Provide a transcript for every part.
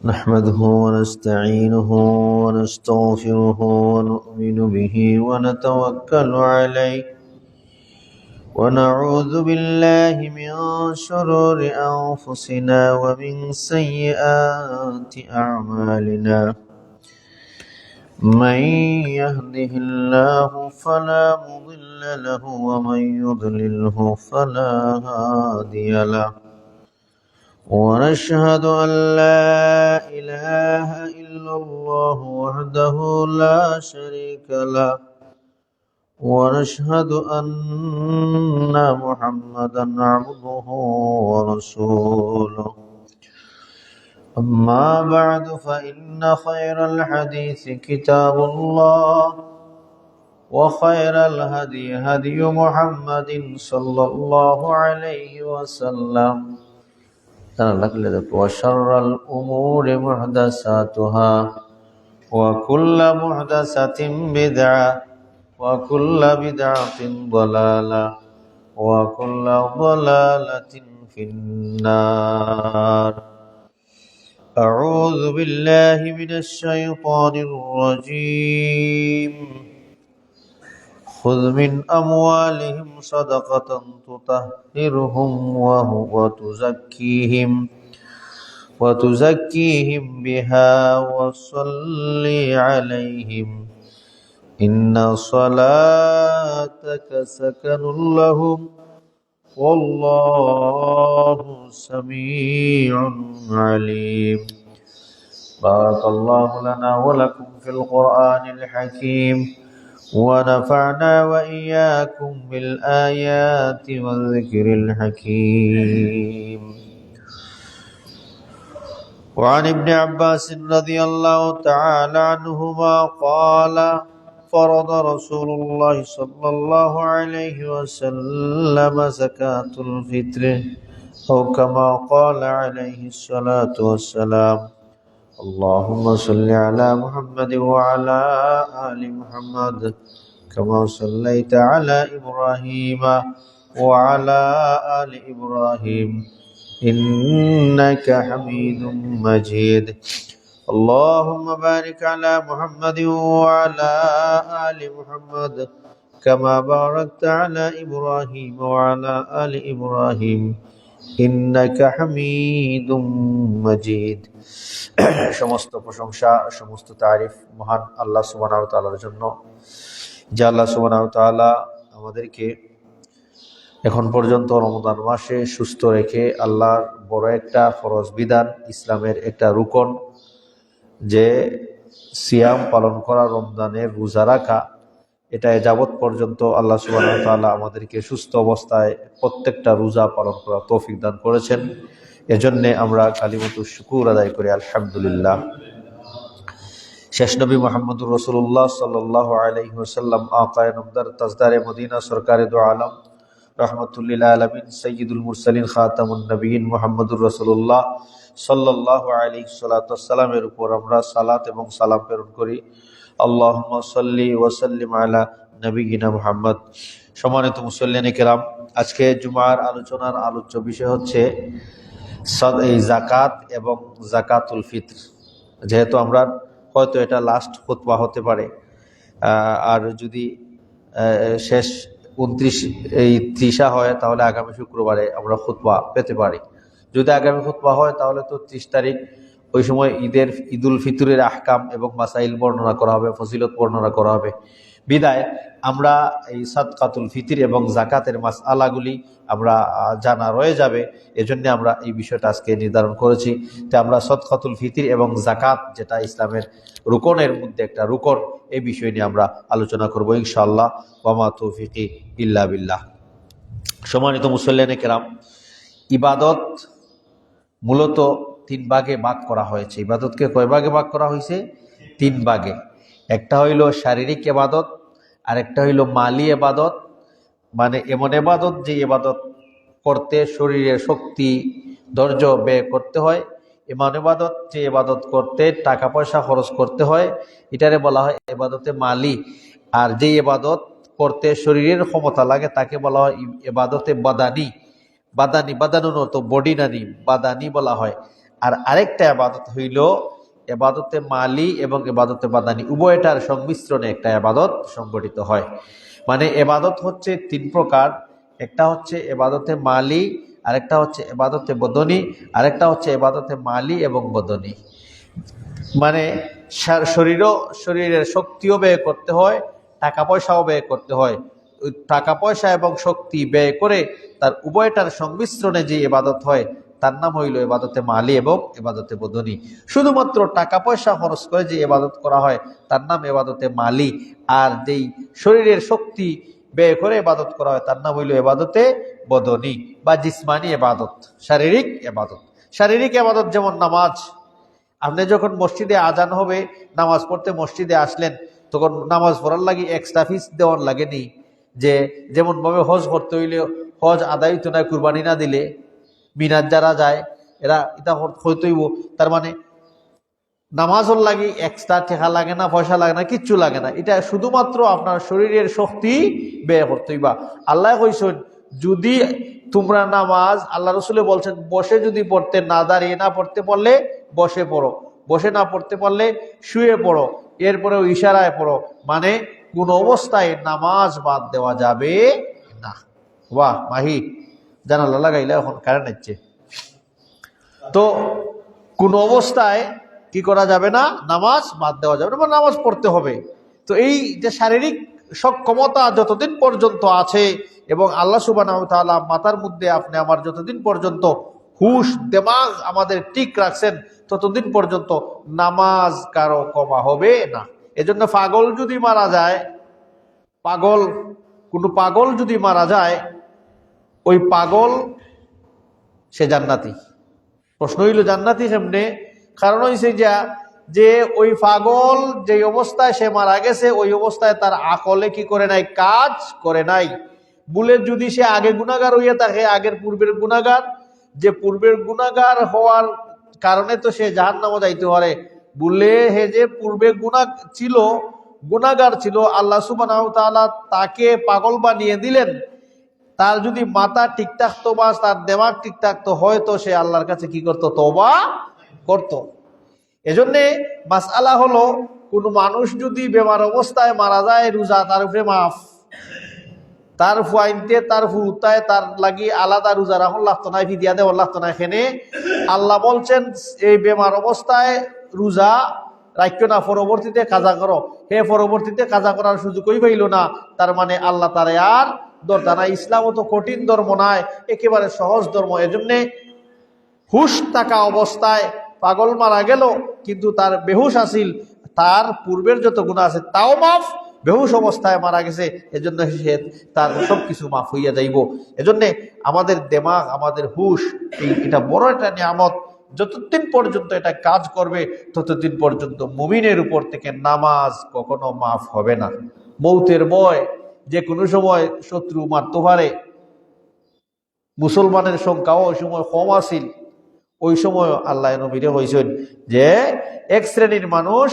نحمده ونستعينه ونستغفره ونؤمن به ونتوكل عليه ونعوذ بالله من شرور أنفسنا ومن سيئات أعمالنا من يهده الله فلا مضل له ومن يضلله فلا هادي له ونشهد أن لا إله إلا الله وحده لا شريك له ونشهد أن محمدا عبده ورسوله أما بعد فإن خير الحديث كتاب الله وخير الهدي هدي محمد صلى الله عليه وسلم وشر الأمور محدثاتها وكل محدثة بدعة وكل بدعة ضلالة وكل ضلالة في النار. أعوذ بالله من الشيطان الرجيم. خذ من أموالهم صدقة تطهرهم وتزكيهم بها وصل عليهم إن صلاتك سكن لهم والله سميع عليم. بارك الله لنا ولكم في القرآن الحكيم ونفعنا وإياكم بالآيات والذكر الحكيم. وعن ابن عباس رضي الله تعالى عنهما قال فرض رسول الله صلى الله عليه وسلم زكاة الفطر أو كما قال عليه الصلاة والسلام اللهم صل على محمد وعلى آل محمد كما صليت على إبراهيم وعلى آل إبراهيم إنك حميد مجيد. اللهم بارك على محمد وعلى آل محمد كما باركت على إبراهيم وعلى آل إبراهيم إنك حميد مجيد. সমস্ত প্রশংসা সমস্ত তারিফ মহান আল্লাহ সুবহানাহু ওয়া তাআলার জন্য, যে আল্লাহ সুবহানাহু ওয়া তাআলা আমাদেরকে এখন পর্যন্ত রমজান মাসে সুস্থ রেখে আল্লাহর বড় একটা ফরজ বিধান, ইসলামের একটা রুকন যে সিয়াম পালন করা, রমজানের রোজা রাখা, এটা যাবৎ পর্যন্ত আল্লাহ সুবহানাহু ওয়া তাআলা আমাদেরকে সুস্থ অবস্থায় প্রত্যেকটা রোজা পালন করার তৌফিক দান করেছেন। এজন্য আমরা কালিমাতুশ শুকুর আদায় করি আলহামদুলিল্লাহ। শেষ নবী মুহাম্মদুর রাসূলুল্লাহ সাল্লাল্লাহু আলাইহি ওয়াসাল্লাম আকায়ে নামদার তাজদারে মদিনা সরকারে দো আলম রহমাতুল্লিল আলামিন সাইয়্যিদুল মুরসালিন খাতামুন নবিয়্যিন মুহাম্মদুর রাসূলুল্লাহ সাল্লাল্লাহু আলাইহি সাল্লামের উপর আমরা সালাত এবং সালাম প্রেরণ করি। আল্লাহুম্মা সাল্লি ওয়া সাল্লিম আলা নবিয়্যিনা মুহাম্মদ। সম্মানিত মুসল্লিয়ানে কেরাম, আজকে জুমার আলোচনার আলোচ্য বিষয় হচ্ছে জাকাত এবং জাকাতুল ফিতর। যেহেতু আমরা হয়তো এটা লাস্ট খুতবা হতে পারে, আর যদি শেষ 29 হয় তাহলে আগামী শুক্রবারে আমরা খুতবা পেতে পারি। যদি আগামী খুতবা হয় তাহলে তো 30 তারিখ, ওই সময় ঈদুল ফিতরের আহকাম এবং মাসাইল বর্ণনা করা হবে, ফজিলত বর্ণনা করা হবে। বিদায় আমরা এই সাদকাতুল ফিতর এবং জাকাতের মাসআলাগুলি আমরা জানা রয়ে যাবে। এজন্য আমরা এই বিষয়টা আজকে নির্ধারণ করেছি। তো আমরা সাদকাতুল ফিতর এবং জাকাত, যেটা ইসলামের রুকনের মধ্যে একটা রুকন, এই বিষয় নিয়ে আমরা আলোচনা করব ইনশাআল্লাহ। ওয়া মা তৌফিকি ইল্লা বিল্লাহ। সম্মানিত মুসল্লিয়ানে কেরাম, ইবাদত মূলত 3 ভাগে ভাগ করা হয়েছে। ইবাদতকে কয় ভাগে ভাগ করা হয়েছে? 3 ভাগে। একটা হইল শারীরিক ইবাদত, আর একটা হইল মালি ইবাদত, মানে এমন ইবাদত যে ইবাদত করতে শরীরের শক্তি ধৈর্য ব্যয় করতে হয়, এমন ইবাদত যে ইবাদত করতে টাকা পয়সা খরচ করতে হয়, এটারে বলা হয় ইবাদতে মালি। আর যে ইবাদত করতে শরীরের ক্ষমতা লাগে তাকে বলা হয় ইবাদতে বাদানি। বাদানুন তো বডি নানি, বাদানি বলা হয়। আর আরেকটা ইবাদত হইল ইবাদতে মালি এবং ইবাদতে বাদানি, উভয়টার সংমিশ্রণে একটা ইবাদত সংগঠিত হয়। মানে ইবাদত হচ্ছে তিন প্রকার, একটা হচ্ছে ইবাদতে মালি, আরেকটা হচ্ছে ইবাদতে বদনি, আরেকটা হচ্ছে ইবাদতে মালি এবং বদনি। মানে শরীরের শক্তিও ব্যয় করতে হয়, টাকা পয়সাও ব্যয় করতে হয়। ওই টাকা পয়সা এবং শক্তি ব্যয় করে তার উভয়টার সংমিশ্রণে যে ইবাদত হয় তার নাম হইল ইবাদতে মালি এবং ইবাদতে বদনি। শুধুমাত্র টাকা পয়সা খরচ করে যে ইবাদত করা হয় তার নাম ইবাদতে মালি, আর যেই শরীরের শক্তি ব্যয় করে ইবাদত করা হয় তার নাম হইল ইবাদতে বদনি বা জিসমানি ইবাদত, শারীরিক ইবাদত। শারীরিক ইবাদত যেমন নামাজ। আপনি যখন মসজিদে আজান হবে, নামাজ পড়তে মসজিদে আসলেন, তখন নামাজ পড়ার লাগে এক্সট্রা ফিস দেওয়ার লাগেনি। যে যেমন ভাবে হজ করতে হইলে হজ আদায় হইতো না কুরবানি না দিলে, মিনার যারা যায় এরা এটা হইতইব। তার মানে নামাজের লাগে এক্সট্রা টেকা লাগে না, পয়সা লাগে না, কিচ্ছু লাগে না। এটা শুধুমাত্র আপনার শরীরের শক্তি ব্যয় করতে হইবা। আল্লাহ কইছেন যদি তোমরা নামাজ, আল্লাহ রসুলে বলছেন বসে যদি পড়তে না, দাঁড়িয়ে না পড়তে পারলে বসে পড়ো, বসে না পড়তে পারলে শুয়ে পড়ো, এরপরেও ইশারায় পড়ো। মানে কোন অবস্থায় নামাজ বাদ দেওয়া যাবে না। বাহ মাহি জানালা লাগাইলে এখন কারেন্ট নিচ্ছে। তো কোন অবস্থায় কি করা যাবে না, নামাজ বাদ দেওয়া যাবে না বা নামাজ পড়তে হবে। তো এই যে শারীরিক সক্ষমতা যতদিন পর্যন্ত আছে এবং আল্লাহ সুবহানাহু ওয়া তাআলা মাথার মধ্যে আপনি আমার যতদিন পর্যন্ত হুশ দেমাগ আমাদের ঠিক রাখছেন ততদিন পর্যন্ত নামাজ কারো কমা হবে না। এজন্য পাগল যদি মারা যায়, কোনো পাগল যদি মারা যায়, ওই পাগল সে জান্নাতি। প্রশ্ন হইল জান্নাতি কেমনে? কারণ হইছে যে ওই পাগল যে অবস্থায় সে মারা গেছে ওই অবস্থায় তার আকলে কি করে নাই, কাজ করে নাই। বলে যদি সে আগে গুনাহগার হইয়া থাকে, আগের পূর্বের গুনাহগার, যে পূর্বের গুনাহগার হওয়ার কারণে তো সে জাহান্নামে যাইতে পারে। বলে হে যে পূর্বে গুনাহগার ছিল, আল্লাহ সুবহানাহু ওয়া তাআলা তাকে পাগল বানিয়ে দিলেন। তার যদি মাথা ঠিক থাকতো বা তার দেমাগ ঠিক থাকতো, হয়তো সে আল্লাহর কাছে কি করতো, তওবা করত। এজন্যে মাসআলা হলো, কোন মানুষ যদি বেমার অবস্থায় মারা যায়, রোজা তার উপরে মাফ, তার ফুয়াইনতে তার ফুরুতায় তার লাগি আলাদা রোজা রাখুন লাগতো না, ফিদিয়া দেওয়ার লাগতো না। এখানে আল্লাহ বলছেন এই বেমার অবস্থায় রোজা রাখো না, পরবর্তীতে কাজা করো। হে পরবর্তীতে কাজা করার সুযোগই পাইল না, তার মানে আল্লাহ তারে আর দরকার নাই। ইসলাম তো কঠিন ধর্ম নয়, একেবারে সহজ ধর্ম। এজন্যে হুশ থাকা অবস্থায় পাগল মারা গেল, কিন্তু তার বেহুশ আসিল, তার পূর্বের যত গুনাহ আছে তাও মাফ। বেহুশ অবস্থায় মারা গেছে, এজন্য সে তার সবকিছু মাফ হইয়া যাইব। এজন্য আমাদের দেমাগ, আমাদের হুশ, এটা বড় একটা নিয়ামত। যতদিন পর্যন্ত এটা কাজ করবে ততদিন পর্যন্ত মুমিনের উপর থেকে নামাজ কখনো মাফ হবে না। মৌতের ভয়, যে কোনো সময় শত্রু মারতে পারে। মুসলমানের সংখ্যাও ওই সময় কম আছিল। ওই সময় আল্লাহ নবীরে হয়েছেন যে এক শ্রেণীর মানুষ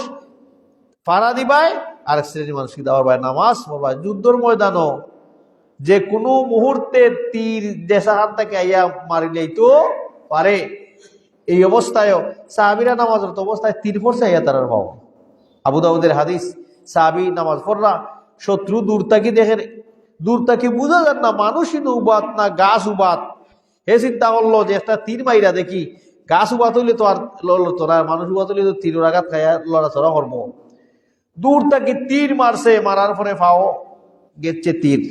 পাড়া দিবায়, আরেক শ্রেণীর মানুষ দেওয়ার নামাজ পড়বায়। যুদ্ধর ময়দানও যে কোনো মুহূর্তে তীর দেশাহান থেকে আইয়া মারিলেই তো পারে। এই অবস্থায়ও সাহাবীরা নামাজরত অবস্থায় তীর পড়ছে আইয়া তারার ভাব। আবু দাউদের হাদিস, সাহাবী নামাজ পড়রা, শত্রু দূর তাকি দেখেন, দূর তাকি বুঝা যান না মানুষই উবাত না গাছ উবাত। হে চিন্তা করলো যে একটা তীর মাইরা দেখি, গাছ উবাত হইলে তো আর লড়লো তোরা, মানুষ উবাত হইলে তো তীর আঘাত খাইয়া লড়াচড়া করবো। দূর থেকে তীর মারছে, মারার পরে ফাও গেছে তীর।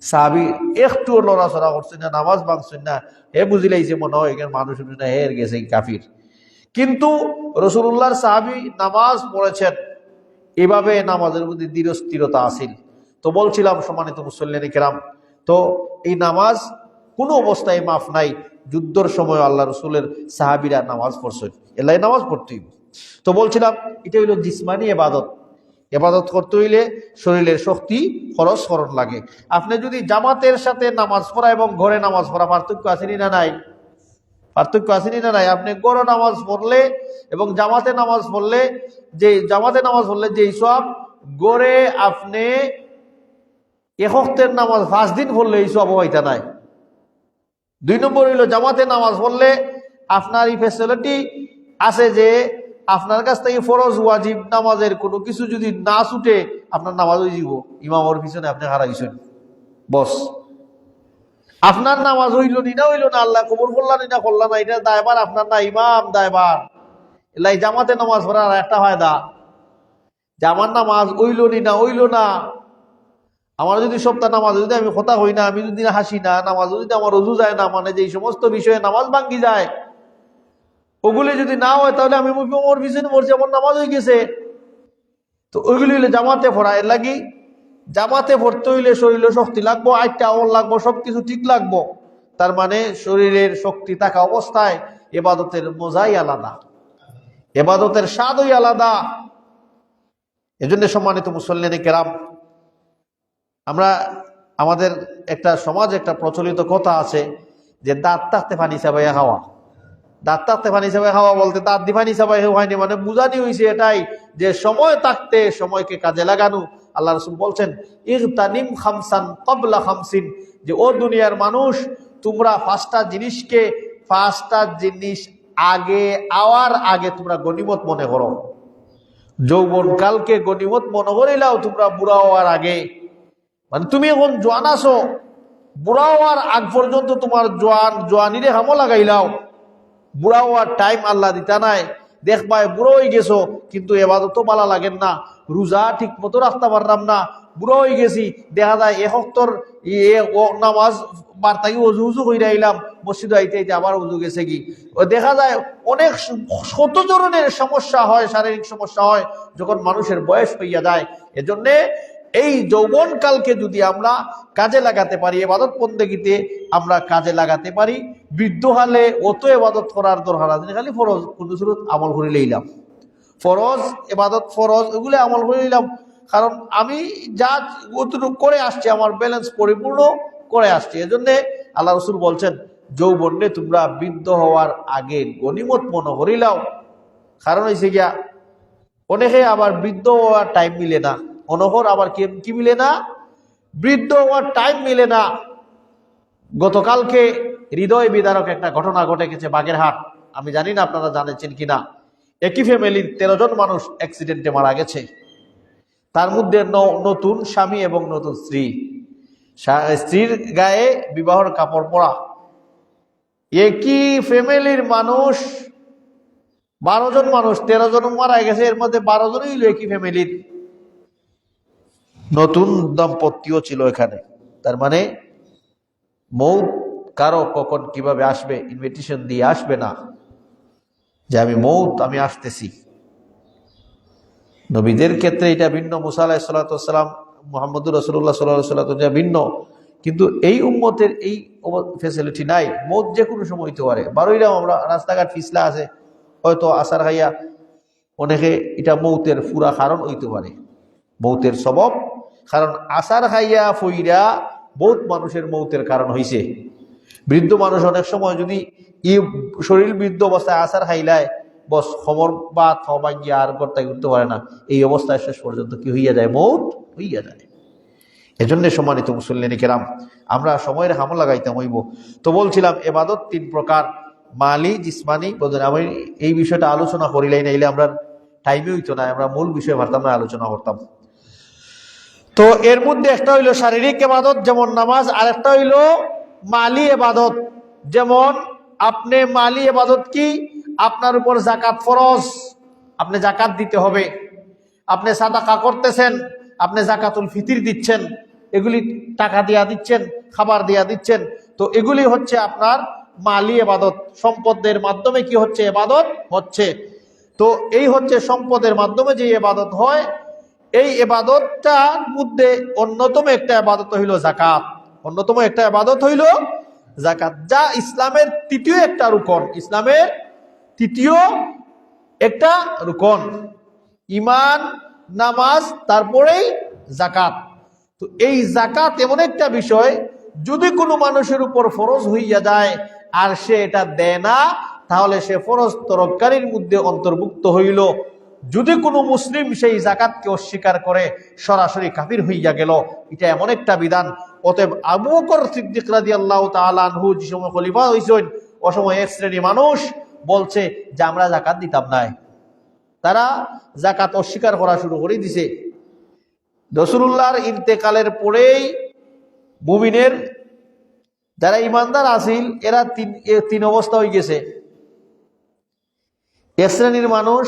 সাহাবী একটু লড়াচড়া করছেন না, নামাজ ভাঙছেন না। হে বুঝিলাইছে মনে হয় এখানে মানুষ না, হে গেছে কাফির। কিন্তু রাসূলুল্লাহর সাহাবী নামাজ পড়েছেন, এভাবে নামাজের মধ্যে দৃঢ় স্থিরতা আসিল। তো বলছিলাম সম্মানিত মুসল্লিয়ানে কেরাম, তো এই নামাজ কোনো অবস্থায় মাফ নাই। যুদ্ধর সময় আল্লাহ রসুলের সাহাবীরা নামাজ পড়ছেন, এলাই নামাজ পড়তেই। তো বলছিলাম এটা হইল জিসমানি ইবাদত। ইবাদত করতে হইলে শরীরের শক্তি খরচ করণ লাগে। আপনি যদি জামাতের সাথে নামাজ পড়া এবং ঘরে নামাজ পড়া, পার্থক্য আসেনি না নাই? পার্থক্য আসেনি না নাই? আপনি ঘরে নামাজ পড়লে এবং জামাতে নামাজ পড়লে, যেই সব গড়ে আপনি একতের নামাজ 5 দিন পড়লে এই সব হইতা নাই। 2 নম্বর হইল জামাতে নামাজ পড়লে আপনার এই ফ্যাসিলিটি আছে যে আপনার কাছ থেকে ফরজ ওয়াজিব নামাজের কোনো কিছু যদি না ছুটে আপনার নামাজ হয়ে যাব, ইমামের পিছনে আপনি হারাইছেন বস। আপনার নামাজ হইল নি না হইল না, আল্লাহ কবুল করলাম না করলাম না, এটা দায়বার আপনার না, ইমাম দায়বার। এলাই জামাতে নামাজ পড়ার একটা ফায়দা যে আমার নামাজ হইল নি না হইল না, আমার যদি সপ্তাহ নামাজ যদি আমি কথা হই না, আমি যদি হাসি না, নামাজ যদি আমার রুজু যায় না, মানে যে সমস্ত বিষয়ে নামাজ ভাঙ্গি যায় ওগুলি যদি না হয় তাহলে আমি ওর পিছনে মরছি, আমার নামাজ হয়ে গেছে। তো ওইগুলি হইলে জামাতে পড়া, এর লাগি জামাতে পড়তে হইলে শরীরে শক্তি লাগবো, আটটা আমল লাগবো, সবকিছু ঠিক লাগবো। তার মানে শরীরের শক্তি থাকা অবস্থায় এবাদতের মজাই আলাদা, এবাদতের স্বাদই আলাদা। এজন্য সম্মানিত মুসল্লিনে কেরাম, আমরা আমাদের একটা সমাজ একটা প্রচলিত কথা আছে যে দাঁত থাকতে পানি চাবাইয়া খাওয়া। দাঁত থাকতে পানি চাবাই খাওয়া বলতে দাঁত দি পানি চাবাই হয়নি, মানে বুঝানি হয়েছে এটাই যে সময় থাকতে সময়কে কাজে লাগানো। আল্লাহ রাসূল বলছেন ইগতানিম খামসান ক্বাবলা খামসিন, যে ও দুনিয়ার মানুষ তোমরা পাঁচটা জিনিস আগে আওয়ার আগে তোমরা গনিমত মনে করো। যৌবন কালকে গনিমত মনে করিলাও তোমরা বুড়া হওয়ার আগে, মানে তুমি এখন জোয়ান আছো, বুড়া হওয়ার আগ পর্যন্ত তোমার জোয়ানিরে হামো লাগাইলাও। বুড়া হওয়ার টাইম আল্লাহ দিতা নাই, দেখবা বুড়ো হয়ে গেছো কিন্তু এবাদতও ভালো লাগেন না, রোজা ঠিক মতো রাখতে পারলাম না, বুড়ো হয়ে গেছি, দেখা যায় একহত্তর নামাজ বার্তাকে উজু হয়ে আইলাম, মসজিদে আইতে আইতে আবার উজু গেছে কি। দেখা যায় অনেক শত ধরনের সমস্যা হয়, শারীরিক সমস্যা হয় যখন মানুষের বয়স হইয়া যায়। এজন্যে এই যৌবন কালকে যদি আমরা কাজে লাগাতে পারি, ইবাদত বন্দেগীতে আমরা কাজে লাগাতে পারি, বৃদ্ধ হালে অত ইবাদত করার দরকার আছে, খালি ফরজ কোন সুরত আমল করে লইলাম, ফরজ ইবাদত ফরজ এগুলো আমল করে লইলাম, কারণ আমি যা করে আসছি আমার ব্যালেন্স পরিপূর্ণ করে আসছি। এজন্য আল্লাহ রাসূল বলছেন যৌবনে তোমরা বৃদ্ধ হওয়ার আগে গনিমত মনে করিলাও। কারণ হয়েছে গিয়া অনেকে আবার বৃদ্ধ হওয়ার টাইম মিলে না, অনহর আবার কি মিলে না, বৃদ্ধ হওয়ার টাইম মিলে না। গতকালকে হৃদয় বিদারক একটা ঘটনা ঘটে গেছে বাগেরহাট, আমি জানি না আপনারা জানেছেন কিনা। একই ফ্যামিলির 13 জন মানুষ অ্যাক্সিডেন্টে মারা গেছে, তার মধ্যে নতুন স্বামী এবং নতুন স্ত্রী, স্ত্রীর গায়ে বিবাহের কাপড় পরা। একই ফ্যামিলির মানুষ 12 জন মানুষ, 13 জন মারা গেছে, এর মধ্যে 12 জনই একই ফ্যামিলির, নতুন দম্পতিও ছিল এখানে। তার মানে মৌত কারো কখন কিভাবে আসবে ইনভিটেশন দিয়ে আসবে না যে আমি আসতেছি। নবীদের ক্ষেত্রে এটা ভিন্ন, মুসা আলাইহিস সালাম, মুহাম্মদুর রাসূলুল্লাহ সাল্লাল্লাহু আলাইহি ওয়াসাল্লাম ভিন্ন, কিন্তু এই উম্মতের এই ফ্যাসিলিটি নাই। মৌত যে কোনো সময় হইতে পারে। বারোইরাম আমরা রাস্তাঘাট ফিসলা আছে, হয়তো আসার খাইয়া অনেকে এটা মৌতের পুরা কারণ হইতে পারে, মৌতের সবব। কারণ আসার খাইয়া ফইরা বহুত মানুষের মৌতের কারণ হইছে। বৃদ্ধ মানুষ অনেক সময় যদি শরীর বৃদ্ধ অবস্থায় আসার খাইলায় বস খবর বা থবাঙ্গি আর করতে করতে পারে না, এই অবস্থায় শেষ পর্যন্ত কি হইয়া যায়, মৌত হইয়া যায়। এজন্য সম্মানিত মুসল্লিনে কেরাম, আমরা সময়ের হামলা লাগাইতে হইব। তো বলছিলাম এবাদত 3 প্রকার, মালি, জিসমানি, বদন। আমি এই বিষয়টা আলোচনা করিলাই নাইলে আমরা টাইমে হইতো না, আমরা মূল বিষয় ভাবতাম না, আলোচনা করতাম। তো এর মধ্যে একটা হইলো শারীরিক ইবাদত যেমন নামাজ, আর একটা হইলো মালি ইবাদত। যেমন আপনি মালি ইবাদত কি, আপনার উপর যাকাত ফরজ, আপনি যাকাত দিতে হবে। আপনি সাদাকা করতেছেন, আপনি যাকাতুল ফিতর দিচ্ছেন, এগুলি টাকা দিয়া দিচ্ছেন, খাবার দিয়া দিচ্ছেন, তো এগুলি হচ্ছে আপনার মালি ইবাদত। সম্পদের মাধ্যমে কি হচ্ছে, ইবাদত হচ্ছে। তো এই হচ্ছে সম্পদের মাধ্যমে যে ইবাদত হয়, এই ইবাদতটার মধ্যে অন্যতম একটা ইবাদত হইল যাকাত। অন্যতম একটা ইবাদত হইল যাকাত, যা ইসলামের তৃতীয় একটা রুকন, ইসলামের তৃতীয় একটা রুকন। ঈমান, নামাজ, তারপরেই যাকাত। তো এই যাকাত এমন একটা বিষয়, যদি কোনো মানুষের উপর ফরজ হইয়া যায় আর সে এটা দেয় না, তাহলে সে ফরজ তরকারির মধ্যে অন্তর্ভুক্ত হইল। যদি কোনো মুসলিম সেই যাকাতকে অস্বীকার করে সরাসরি কাফির হইয়া গেল। এটা এমন একটা বিধান। অতএব আবু বকর সিদ্দিক রাদিয়াল্লাহু তাআলা আনহু যে সময় খলিফা হইছেন, অসময় এক শ্রেণী মানুষ বলছে যে আমরা জাকাত দিতাম না, তারা জাকাত অস্বীকার করা শুরু করে দিছে। রাসূলুল্লাহর ইন্তেকালের পরেই মুমিনের যারা ইমানদার আছিল এরা তিন অবস্থা হয়ে গেছে। এক শ্রেণীর মানুষ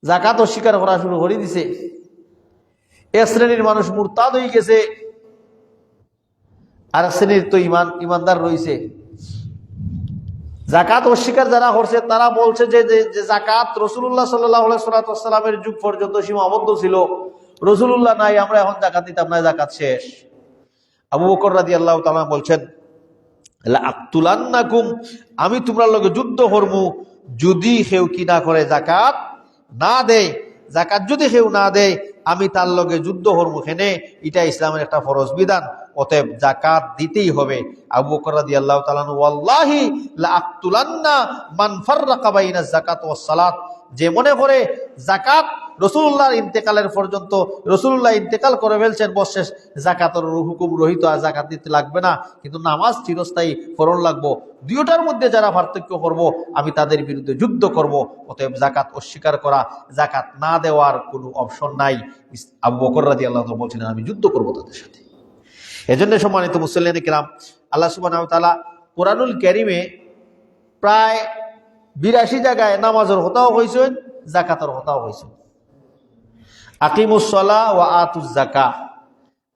জাকাত অস্বীকার করা শুরু করে দিছে, এক শ্রেণীর মানুষ মুরতাদ হয়ে গেছে, আর এক শ্রেণীর তো ইমানদার রয়েছে। জাকাত অস্বীকার যারা করছে তারা বলছে যে জাকাত রাসূলুল্লাহ সাল্লাল্লাহু আলাইহি ওয়াসাল্লামের যুগ পর্যন্ত সীমাবদ্ধ ছিল, রাসূলুল্লাহ নাই, আমরা এখন জাকাত দিতাম না, জাকাত শেষ। আবু বকর রাদিয়াল্লাহু তাআলা বলছেন, লা আকতুলান্নাকুম, আমি তোমরা লগে যুদ্ধ করমু যদি কেউ কি না করে, জাকাত না দেয়। জাকাত যদি কেউ না দেয় আমি তার লগে যুদ্ধ করবো। এখানে এটা ইসলামের একটা ফরজ বিধান, অতএব জাকাত দিতেই হবে। আবু বকর রাদিয়াল্লাহু তাআলা ওয়াল্লাহি লা আকতুলান্না মান ফাররাকা বাইনা যাকাত ওয়াস সালাত, যে মনে করে জাকাত রাসূলুল্লাহর ইন্তেকালের পর্যন্ত, রাসূলুল্লাহ ইন্তেকাল করে ফেলছেন বশেষ, জাকাতের হুকুম রহিত, আর জাকাত দিতে লাগবে না, কিন্তু নামাজ চিরস্থায়ী ফরজ লাগবো, দুইটার মধ্যে যারা পার্থক্য করব আমি তাদের বিরুদ্ধে যুদ্ধ করব। অতএব জাকাত অস্বীকার করা, জাকাত না দেওয়ার কোনো অপশন নাই। আবু বকর রাদিয়াল্লাহু তাআলা বলছিলেন আমি যুদ্ধ করব তাদের সাথে। এজন্য সম্মানিত মুসল্লিয়ানে কিরাম, আল্লাহ সুবহানাহু ওয়া তাআলা কোরআনুল কারীমে প্রায় 82 জায়গায় নামাজের কথাও কইছেন, জাকাতের কথাও কইছেন। আকিমুস সালাহ ওয়া আতুজ যাকাহ,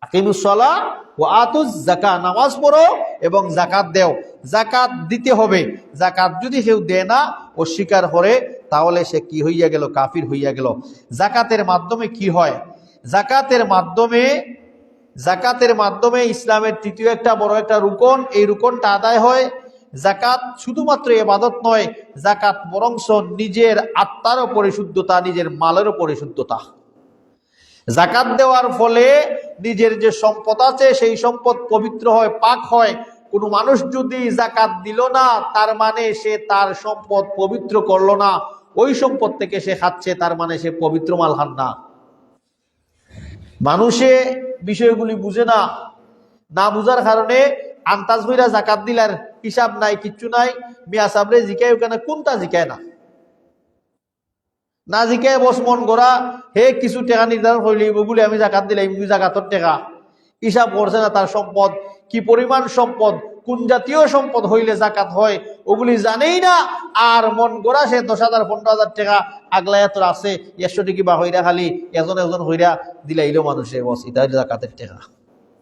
আকিমুস সালাহ ওয়া আতুজ যাকাহ, নামাজ পড়ো এবং জাকাত দাও। জাকাত দিতে হবে। জাকাত যদি কেউ দেয় না, অস্বীকার করে, তাহলে সে কি হইয়া গেল? কাফির হইয়া গেল। জাকাতের মাধ্যমে কি হয়? জাকাতের মাধ্যমে ইসলামের তৃতীয় একটা বড় একটা রুকন, এই রুকনটা আদায় হয়। জাকাত শুধুমাত্র ইবাদত নয়, জাকাত বরংস নিজের আত্মারও পরিশুদ্ধতা, নিজের মালেরও পরিশুদ্ধতা। জাকাত দেওয়ার ফলে নিজের যে সম্পদ আছে সেই সম্পদ পবিত্র হয়, পাক হয়। কোনো মানুষ যদি জাকাত দিল না, তার মানে সে তার সম্পদ পবিত্র করলো না, ওই সম্পদ থেকে সে খাচ্ছে, তার মানে সে পবিত্র মাল খান না। মানুষে বিষয়গুলি বুঝে না, না বুঝার কারণে আন্তাজ হইরা জাকাত দিলার হিসাব নাই, কিচ্ছু নাই। মিয়া সাবরে জিকায় ওখানে কোনটা জিকায় না, না জিকায় বস মন গড়া হে কিছু টাকা নির্ধারণ করলি বলে আমি জাকাত দিলাম, জাকাতের টাকা হিসাব করছে না। তার সম্পদ কি পরিমাণ সম্পদ, কোন জাতীয় সম্পদ হইলে জাকাত হয় ওগুলি জানেই না। আর মন গড়া সে 10,000 15,000 টাকা আগলায় তোর আছে, 100 টাকা বা হইরা খালি এজন হইরা দিলাইলো মানুষে, বস এটা হইলো জাকাতের টাকা।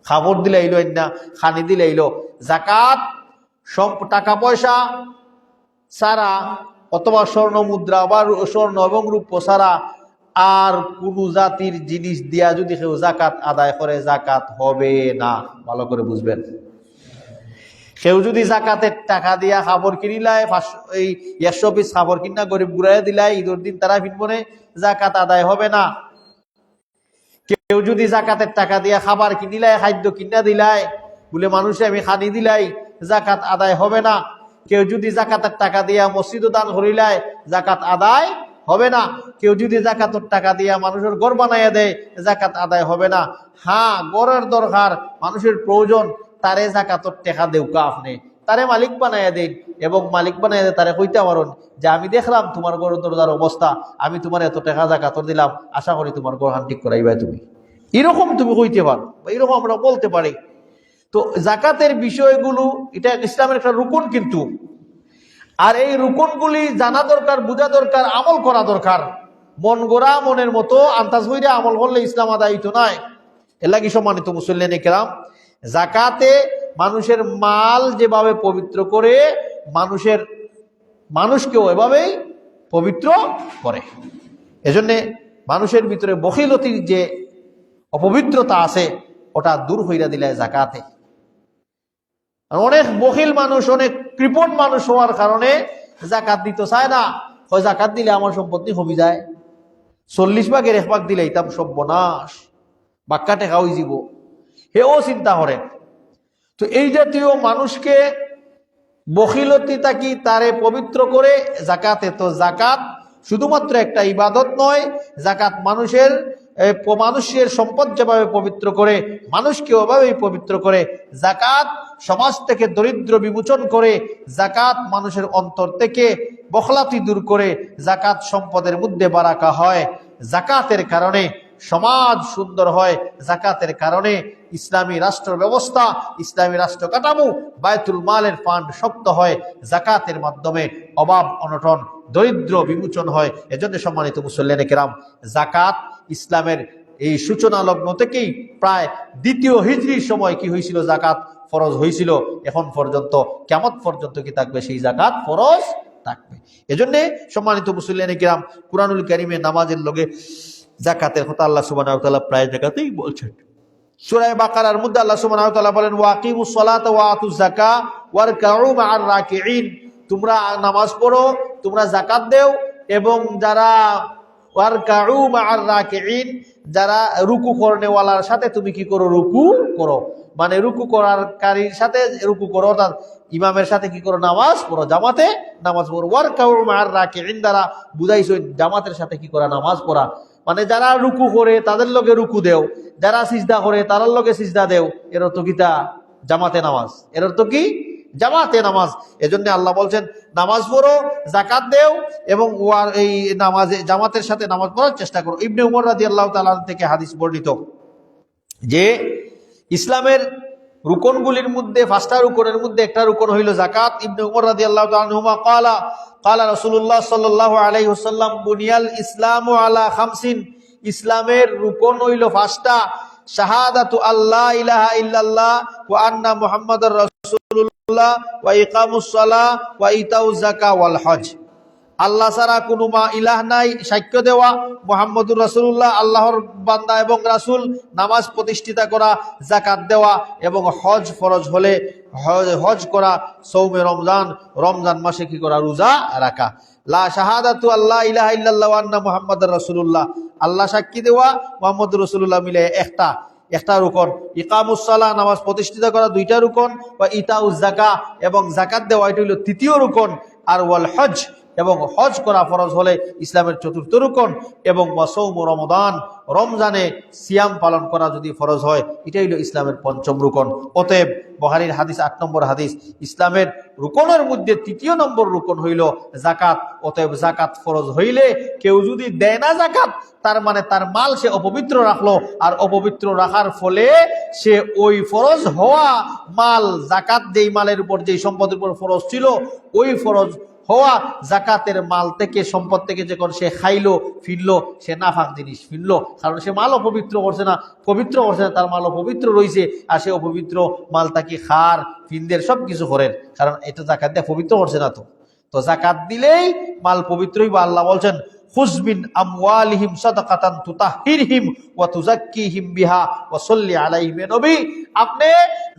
খাবার দিলাইলো না, খানি দিলাইলো। জাকাত টাকা পয়সা ছাড়া অথবা স্বর্ণ মুদ্রা বা স্বর্ণ এবং রূপ ছাড়া আর কোন জাতির জিনিস দিয়া যদি কেউ জাকাত আদায় করে, জাকাত হবে না। ভালো করে বুঝবেন। কেউ যদি জাকাতের টাকা দিয়া খাবার কিনিলায়, 100 পিস খাবার কিনা গরিব গুড়াই দিলাই, ঈদের দিন তারা ফিনবনে, জাকাত আদায় হবে না। কেউ যদি জাকাতের টাকা দিয়া খাবার কিনিলায়, খাদ্য কিনা দিলায় বলে মানুষে আমি খানি দিলাই, জাকাত আদায় হবে না। কেউ যদি জাকাতের টাকা দিয়া মসজিদ দান করিলায়, জাকাত আদায় হবে না। কেউ যদি জাকাতের টাকা দিয়া মানুষের ঘর বানাইয়া দেয়, জাকাত আদায় হবে না। হ্যাঁ, ঘরের দরকার, মানুষের প্রয়োজন, তারে জাকাতের টাকা দেউকা, আপনি তারে মালিক বানাইয়া দেন, এবং মালিক বানাইয়া দেয় তারে কইতে পারেন যে আমি দেখলাম তোমার ঘর দরজার অবস্থা, আমি তোমার এত টাকা জাকাতর দিলাম, আশা করি তোমার ঘর হান ঠিক করাইবাই। তুমি এরকম তুমি কইতে পারো, এরকম আমরা বলতে পারি। তো জাকাতের বিষয়গুলো এটা ইসলামের একটা রুকন, কিন্তু আর এই রুকনগুলি জানা দরকার, বোঝা দরকার, আমল করা দরকার। মন গোড়া মনের মতো আন্তাজ হইরা আমল করলে ইসলাম আদায়িত নয়। এর লাগি সম্মানিত মুসল্লিয়ানে কেরাম, জাকাতে মানুষের মাল যেভাবে পবিত্র করে, মানুষকেও এভাবেই পবিত্র করে। এজন্যে মানুষের ভিতরে বখিলতির যে অপবিত্রতা আছে ওটা দূর হইরা দিলে জাকাতে। অনেক বখিল মানুষ, অনেক কৃপণ মানুষ হওয়ার কারণে জাকাত দিতে চায় না। হয় জাকাত দিলে আমার সম্পত্তি কমে যায়, 40 ভাগের 1 ভাগ দিলে ইতাম সর্বনাশ, বাক্কা টেকা হয়ে যাব, হেও চিন্তা করেন। তো এই জাতীয় মানুষকে বখিলতি থাকি তারে পবিত্র করে জাকাতে। তো জাকাত শুধুমাত্র একটা ইবাদত নয়, জাকাত মানুষের মানুষের সম্পদ যেভাবে পবিত্র করে, মানুষকে ওভাবেই পবিত্র করে। যাকাত সমাজ থেকে দরিদ্র বিমোচন করে, যাকাত মানুষের অন্তর থেকে বখলাতি দূর করে, যাকাত সম্পদের মধ্যে বারাকা হয়, যাকাতের কারণে সমাজ সুন্দর হয়, যাকাতের কারণে ইসলামী রাষ্ট্র ব্যবস্থা, ইসলামী রাষ্ট্র কাঠামো, বায়তুল মালের ফান্ড শক্ত হয়, যাকাতের মাধ্যমে অভাব অনটন দরিদ্র বিমোচন হয়। এজন্য সম্মানিত মুসল্লিয়ানে কেরাম, যাকাত ইসলামের এই সূচনা লগ্ন থেকেই প্রায় দ্বিতীয় হিজরির সময় কি হয়েছিল, যাকাত ফরজ হয়েছিল। এখন পর্যন্ত কিয়ামত পর্যন্ত কি থাকবে, সেই যাকাত ফরজ থাকবে। এজন্য সম্মানিত মুসল্লিয়ানে কেরাম, কুরআনুল কারীমে নামাজের লগে যাকাতের কথা আল্লাহ সুবহানাহু ওয়া তাআলা প্রায় জায়গাতেই বলছেন। সূরা বাকারার মধ্যে আল্লাহ সুবহানাহু ওয়া তাআলা বলেন, ওয়াকিমুস সালাতা ওয়া আতুজ যাকাত ওয়ারকাউ মা'আর রাকিঈন, তোমরা নামাজ পড়ো, তোমরা যাকাত দাও, এবং যারা ওয়ারকাউ মা'আর রাকিঈন, যারা রুকু করনেওয়ালার সাথে তুমি কি করো, রুকু করো। মানে রুকু করার কারীর সাথে রুকু করো, অর্থাৎ ইমামের সাথে কি করো, নামাজ পড়ো, জামাতে নামাজ পড়ো। ওয়ারকাউ মা'আর রাকিঈন দ্বারা বুঝাইছো জামাতের সাথে কি করা, নামাজ পড়া। মানে যারা রুকু করে তাদের লগে রুকু দেও, যারা সিজদা করে তাদের লগে সিজদা দেও। এর অর্থ কি, তা জামাতে নামাজ, এর অর্থ কি, জামাতে নামাজ। এজন্য আল্লাহ বলছেন নামাজ পড়ো, যাকাত দেও, এবং এই নামাজে জামাতের সাথে নামাজ পড়ার চেষ্টা করো। ইবনে উমর রাদিয়াল্লাহু তাআলা থেকে হাদিস বর্ণিত যে ইসলামের রুকনগুলির মধ্যে, পাঁচটা রুকনের মধ্যে একটা রুকন হইল যাকাত। ইবনে উমর রাদিয়াল্লাহু তাআলা আনহুমা ক্বালা রাসূলুল্লাহ সাল্লাল্লাহু আলাইহি ওয়াসাল্লাম বুনিয়াল ইসলামু আলা খামসিন, ইসলামের রুকন হইল পাঁচটা। শাহাদাতু আল্লা ইলাহা ইল্লাল্লাহ ওয়া আন্না মুহাম্মাদুর রাসূলুল্লাহ ওয়া ইকামুস সালাহ ওয়া ইতাউজ যাকাত ওয়াল হজ। আল্লাহ ছাড়া কোনো ইলাহ নাই, সাক্ষ্য দেওয়া মুহাম্মদুর রাসূলুল্লাহ আল্লাহর বান্দা এবং রাসূল, নামাজ প্রতিষ্ঠিত করা, যাকাত দেওয়া, এবং হজ ফরজ হলে হজ করা, সৌমে রমজান, রমজান মাসে কি করা, রোজা রাখা। লা শাহাদাতু আল্লাহ ইলাহা ইল্লাল্লাহ ওয়া আন্না মুহাম্মাদুর রাসূলুল্লাহ, আল্লাহ সাক্ষী দেওয়া, মুহাম্মদুর রাসূলুল্লাহ মিলে একটা রুকন। ইকামুস সালাহ, নামাজ প্রতিষ্ঠিত করা, দুইটা রুকন। ওয়া ইতাউজ যাকাত, এবং যাকাত দেওয়া, এটা হলো তৃতীয় রুকন। আর ওয়াল হজ, এবং হজ করা ফরজ হলে ইসলামের চতুর্থ রুকন। এবং ওয়াসৌম রমাদান, রমজানে সিয়াম পালন করা যদি ফরজ হয়, এটাই হলো ইসলামের পঞ্চম রুকন। অতএব বুখারীর হাদিস 8 নম্বর হাদিস, ইসলামের রুকনের মধ্যে তৃতীয় নম্বর রুকন হইল যাকাত। অতএব যাকাত ফরজ হইলে কেউ যদি দেয় না যাকাত, তার মানে তার মাল সে অপবিত্র রাখলো, আর অপবিত্র রাখার ফলে সে ওই ফরজ হওয়া মাল, যাকাত যেই মালের উপর, যেই সম্পদের উপর ফরজ ছিল, ওই ফরজ হওয়া জাকাতের মাল থেকে, সম্পদ থেকে যখন সে খাইলো ফিরলো, সে নাফাক জিনিস ফিরলো, কারণ সে মাল অপবিত্র করছে না, পবিত্র করছে না, তার মাল অপবিত্র রয়েছে। আর সে অপবিত্র মাল তাকে খার ফিনদের সব কিছু করেন, কারণ এটা জাকাত দিয়ে পবিত্র করছে না। তো জাকাত দিলেই মাল পবিত্রই। বা আল্লাহ বলছেন, খুয মিন আমওয়ালিহিম সাদাকাতান তুতাহহিরহিম ওয়া তুযাক্কিহিম বিহা ওয়া সাল্লি আলাইহিম। নবী, আপনি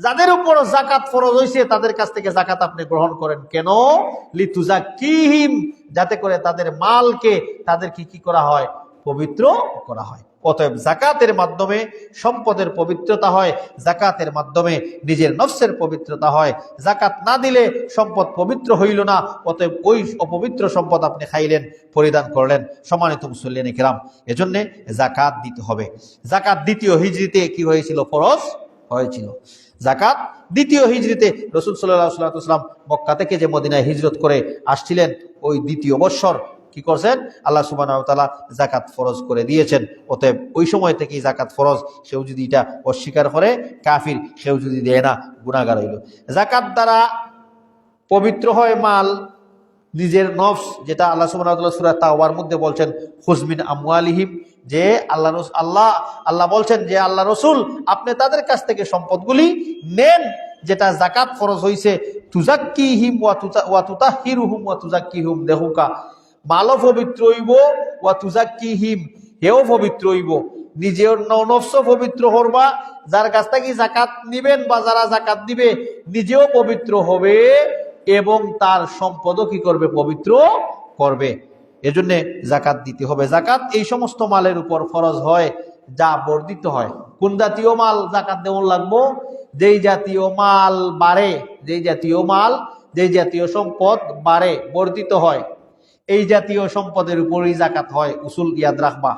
যাদের উপর যাকাত ফরজ হইছে তাদের কাছ থেকে যাকাত আপনি গ্রহণ করেন। কেন? লিতুযাক্কিহিম, যাতে করে তাদের মালকে, তাদেরকে কি করা হয়, পবিত্র করা হয়। অতএব যাকাতের মাধ্যমে সম্পদের পবিত্রতা হয়, যাকাতের মাধ্যমে নিজের নফসের পবিত্রতা হয়। যাকাত না দিলে সম্পদ পবিত্র হইল না, অতএব ওই অপবিত্র সম্পদ আপনি খাইলেন, পরিধান করলেন। সম্মানিত মুসল্লিয়ানে কেরাম, এজন্য যাকাত দিতে হবে। যাকাত দ্বিতীয় হিজরিতে কি হয়েছিল, ফরজ হয়েছিল। যাকাত দ্বিতীয় হিজরিতে রাসূল সাল্লাল্লাহু আলাইহি ওয়াসাল্লাম মক্কা থেকে যে মদিনায় হিজরত করে আসছিলেন, ওই দ্বিতীয় বৎসর কি করছেন, আল্লাহ সুবহানাহু ওয়া তাআলা যাকাত ফরজ করে দিয়েছেন। অতএব ওই সময় থেকেই যাকাত ফরজ। সেও যদি এটা অস্বীকার করে কাফির, সেও যদি দেয় না গুনাহগার হইল। যাকাত দ্বারা পবিত্র হয় মাল, নিজের নফস, যেটা আল্লাহ সুবহানাহু ওয়া তাআলা সূরা তাওবার মধ্যে বলছেন, খুয মিন আমওয়ালিহিম, যে আল্লাহ বলছেন যে আল্লাহ রসুল আপনি তাদের কাছ থেকে সম্পদগুলি নেন যেটা যাকাত ফরজ হইছে। তুযাক্কিহিম ওয়া তুতাহহিরুহুম ওয়া তুযাক্কিহুম, দেহুকা, মালও পবিত্র হইব, ওয়া তুযাক্কিহিম, হেও পবিত্র হইব, নিজের নফস পবিত্র করবা, যার কাছ থেকে যাকাত নিবেন বা যারা যাকাত দিবে নিজেও পবিত্র হবে, এবং তার সম্পদও কি করবে, পবিত্র করবে। এজন্য যাকাত দিতে হবে। যাকাত এই সমস্ত মালের উপর ফরজ হয় যা বর্ধিত হয়। কোন জাতীয় মাল যাকাত দেওয়া লাগবো? যেই জাতীয় মাল বাড়ে, যেই জাতীয় সম্পদ বাড়ে, বর্ধিত হয়, এই জাতীয় সম্পদের উপরই যাকাত হয়। উসুল ইয়াদ রাখবা।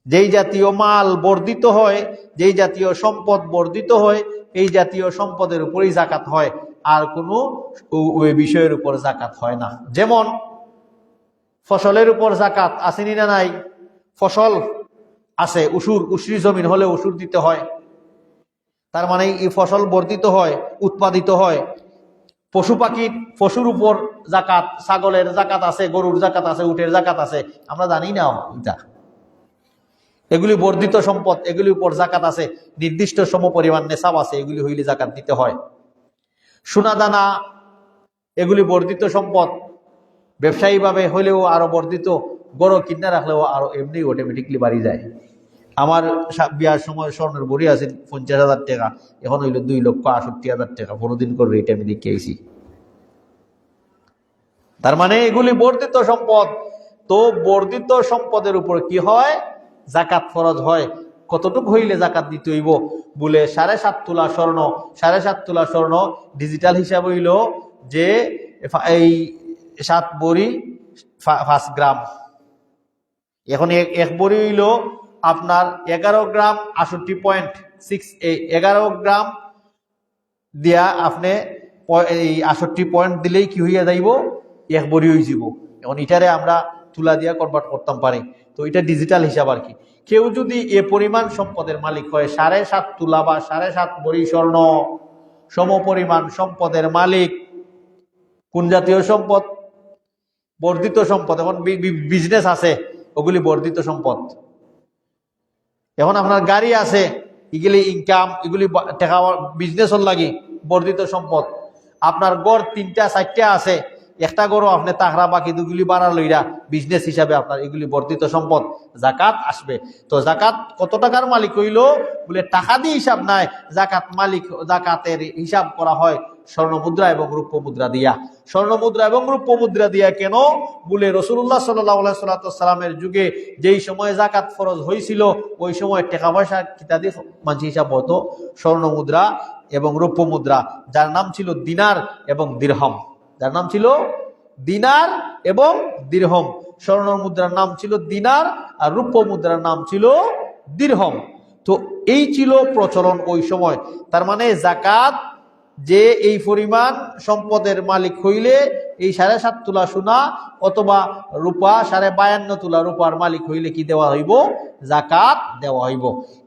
যেই জাতীয় মাল বর্ধিত হয়, যেই জাতীয় সম্পদ বর্ধিত হয়, এই জাতীয় সম্পদের উপরেই যাকাত হয়, আর কোনো ওই বিষয়ের উপর যাকাত হয় না। যেমন ফসলের উপর যাকাত আসেনি না নাই? ফসল আছে, উসরি জমিন হলে উসুর দিতে হয়, তার মানে এই ফসল বর্ধিত হয়, উৎপাদিত হয়। পশুর উপর যাকাত, ছাগলের যাকাত আছে, গরুর যাকাত আছে, উটের যাকাত আছে, আমরা জানি না এটা। এগুলি বর্ধিত সম্পদ, এগুলির উপর যাকাত আছে, নির্দিষ্ট সমপরিমাণ নেশাব আছে, এগুলি হইলে যাকাত দিতে হয়। সোনা দানা এগুলি বর্ধিত সম্পদ, ব্যবসায়ীভাবে হলেও আরো বর্ধিত, গরু কিনা রাখলেও আরো এমনি অটোমেটিকলি বাড়ি যায়। আমার বিয়ার সময় স্বর্ণের বড়ি আছে 50,000 টাকা, এখন হইল 2,60,000 টাকা, কোনোদিন করে রেট আমি দেখে আইছি। তার মানে এগুলি বর্ধিত সম্পদ। তো বর্ধিত সম্পদের উপর কি হয়? যাকাত ফরজ হয়। কতটুকু হইলে যাকাত দিতে হইব? বলে 7.5 তোলা স্বর্ণ, 7.5 তোলা স্বর্ণ ডিজিটাল হিসাব হইল যে এই 7 বড়ি 5 গ্রাম। এখন এক বড়ি হইল আপনার 11 গ্রাম 68.6, এই 11 গ্রাম দিয়া আপনি এই 68 পয়েন্ট দিলেই কি হইয়া যাইব? এক বড়ি হয়ে যাব। এখন এটারে আমরা তুলা দিয়া কনভার্ট করতাম পারি। তো এটা ডিজিটাল হিসাব আর কি। কেউ যদি এ পরিমাণ সম্পদের মালিক হয়, 7.5 তুলা বা 7.5 বড়ি স্বর্ণ সমপরিমাণ সম্পদের মালিক, কোন জাতীয় সম্পদ? বর্ধিত সম্পদ। এখন বিজনেস আছে, ওগুলি বর্ধিত সম্পদ। এখন আপনার গাড়ি আছে, এগুলি ইনকাম, এগুলি টাকা বিজনেস লাগি বর্ধিত সম্পদ। আপনার গড় 3টা 4টা আছে, একটা গড়ও আপনি তাহরা বাকি দুগুলি বাড়া লইরা বিজনেস হিসাবে আপনার এগুলি বর্ধিত সম্পদ, যাকাত আসবে। তো যাকাত কত টাকার মালিক হইল? বলে টাকা দিয়ে হিসাব নাই, যাকাত মালিক, যাকাতের হিসাব করা হয় স্বর্ণ মুদ্রা এবং রূপ্য মুদ্রা দিয়া। স্বর্ণ মুদ্রা এবং রূপ্য মুদ্রা দিয়া কেন? বলে রাসূলুল্লাহ সাল্লাল্লাহু আলাইহি ওয়াসাল্লামের যুগে যেই সময় যাকাত ফরজ হয়েছিল, ওই সময় টাকা পয়সা কিতাদি মাঝি হিসাব হতো স্বর্ণ মুদ্রা এবং রূপ্য মুদ্রা, যার নাম ছিল দিনার এবং দিরহাম। যার নাম ছিল দিনার এবং দিরহাম। স্বর্ণ মুদ্রার নাম ছিল দিনার আর রূপ্য মুদ্রার নাম ছিল দিরহাম। তো এই ছিল প্রচলন ওই সময়। তার মানে যাকাত যে এই পরিমাণ সম্পদের মালিক হইলে, এই 7.5 তোলা সোনা অথবা রূপা 52.5 তোলা রূপার মালিক হইলে কি দেওয়া হইব? যাকাত দেওয়া হইব।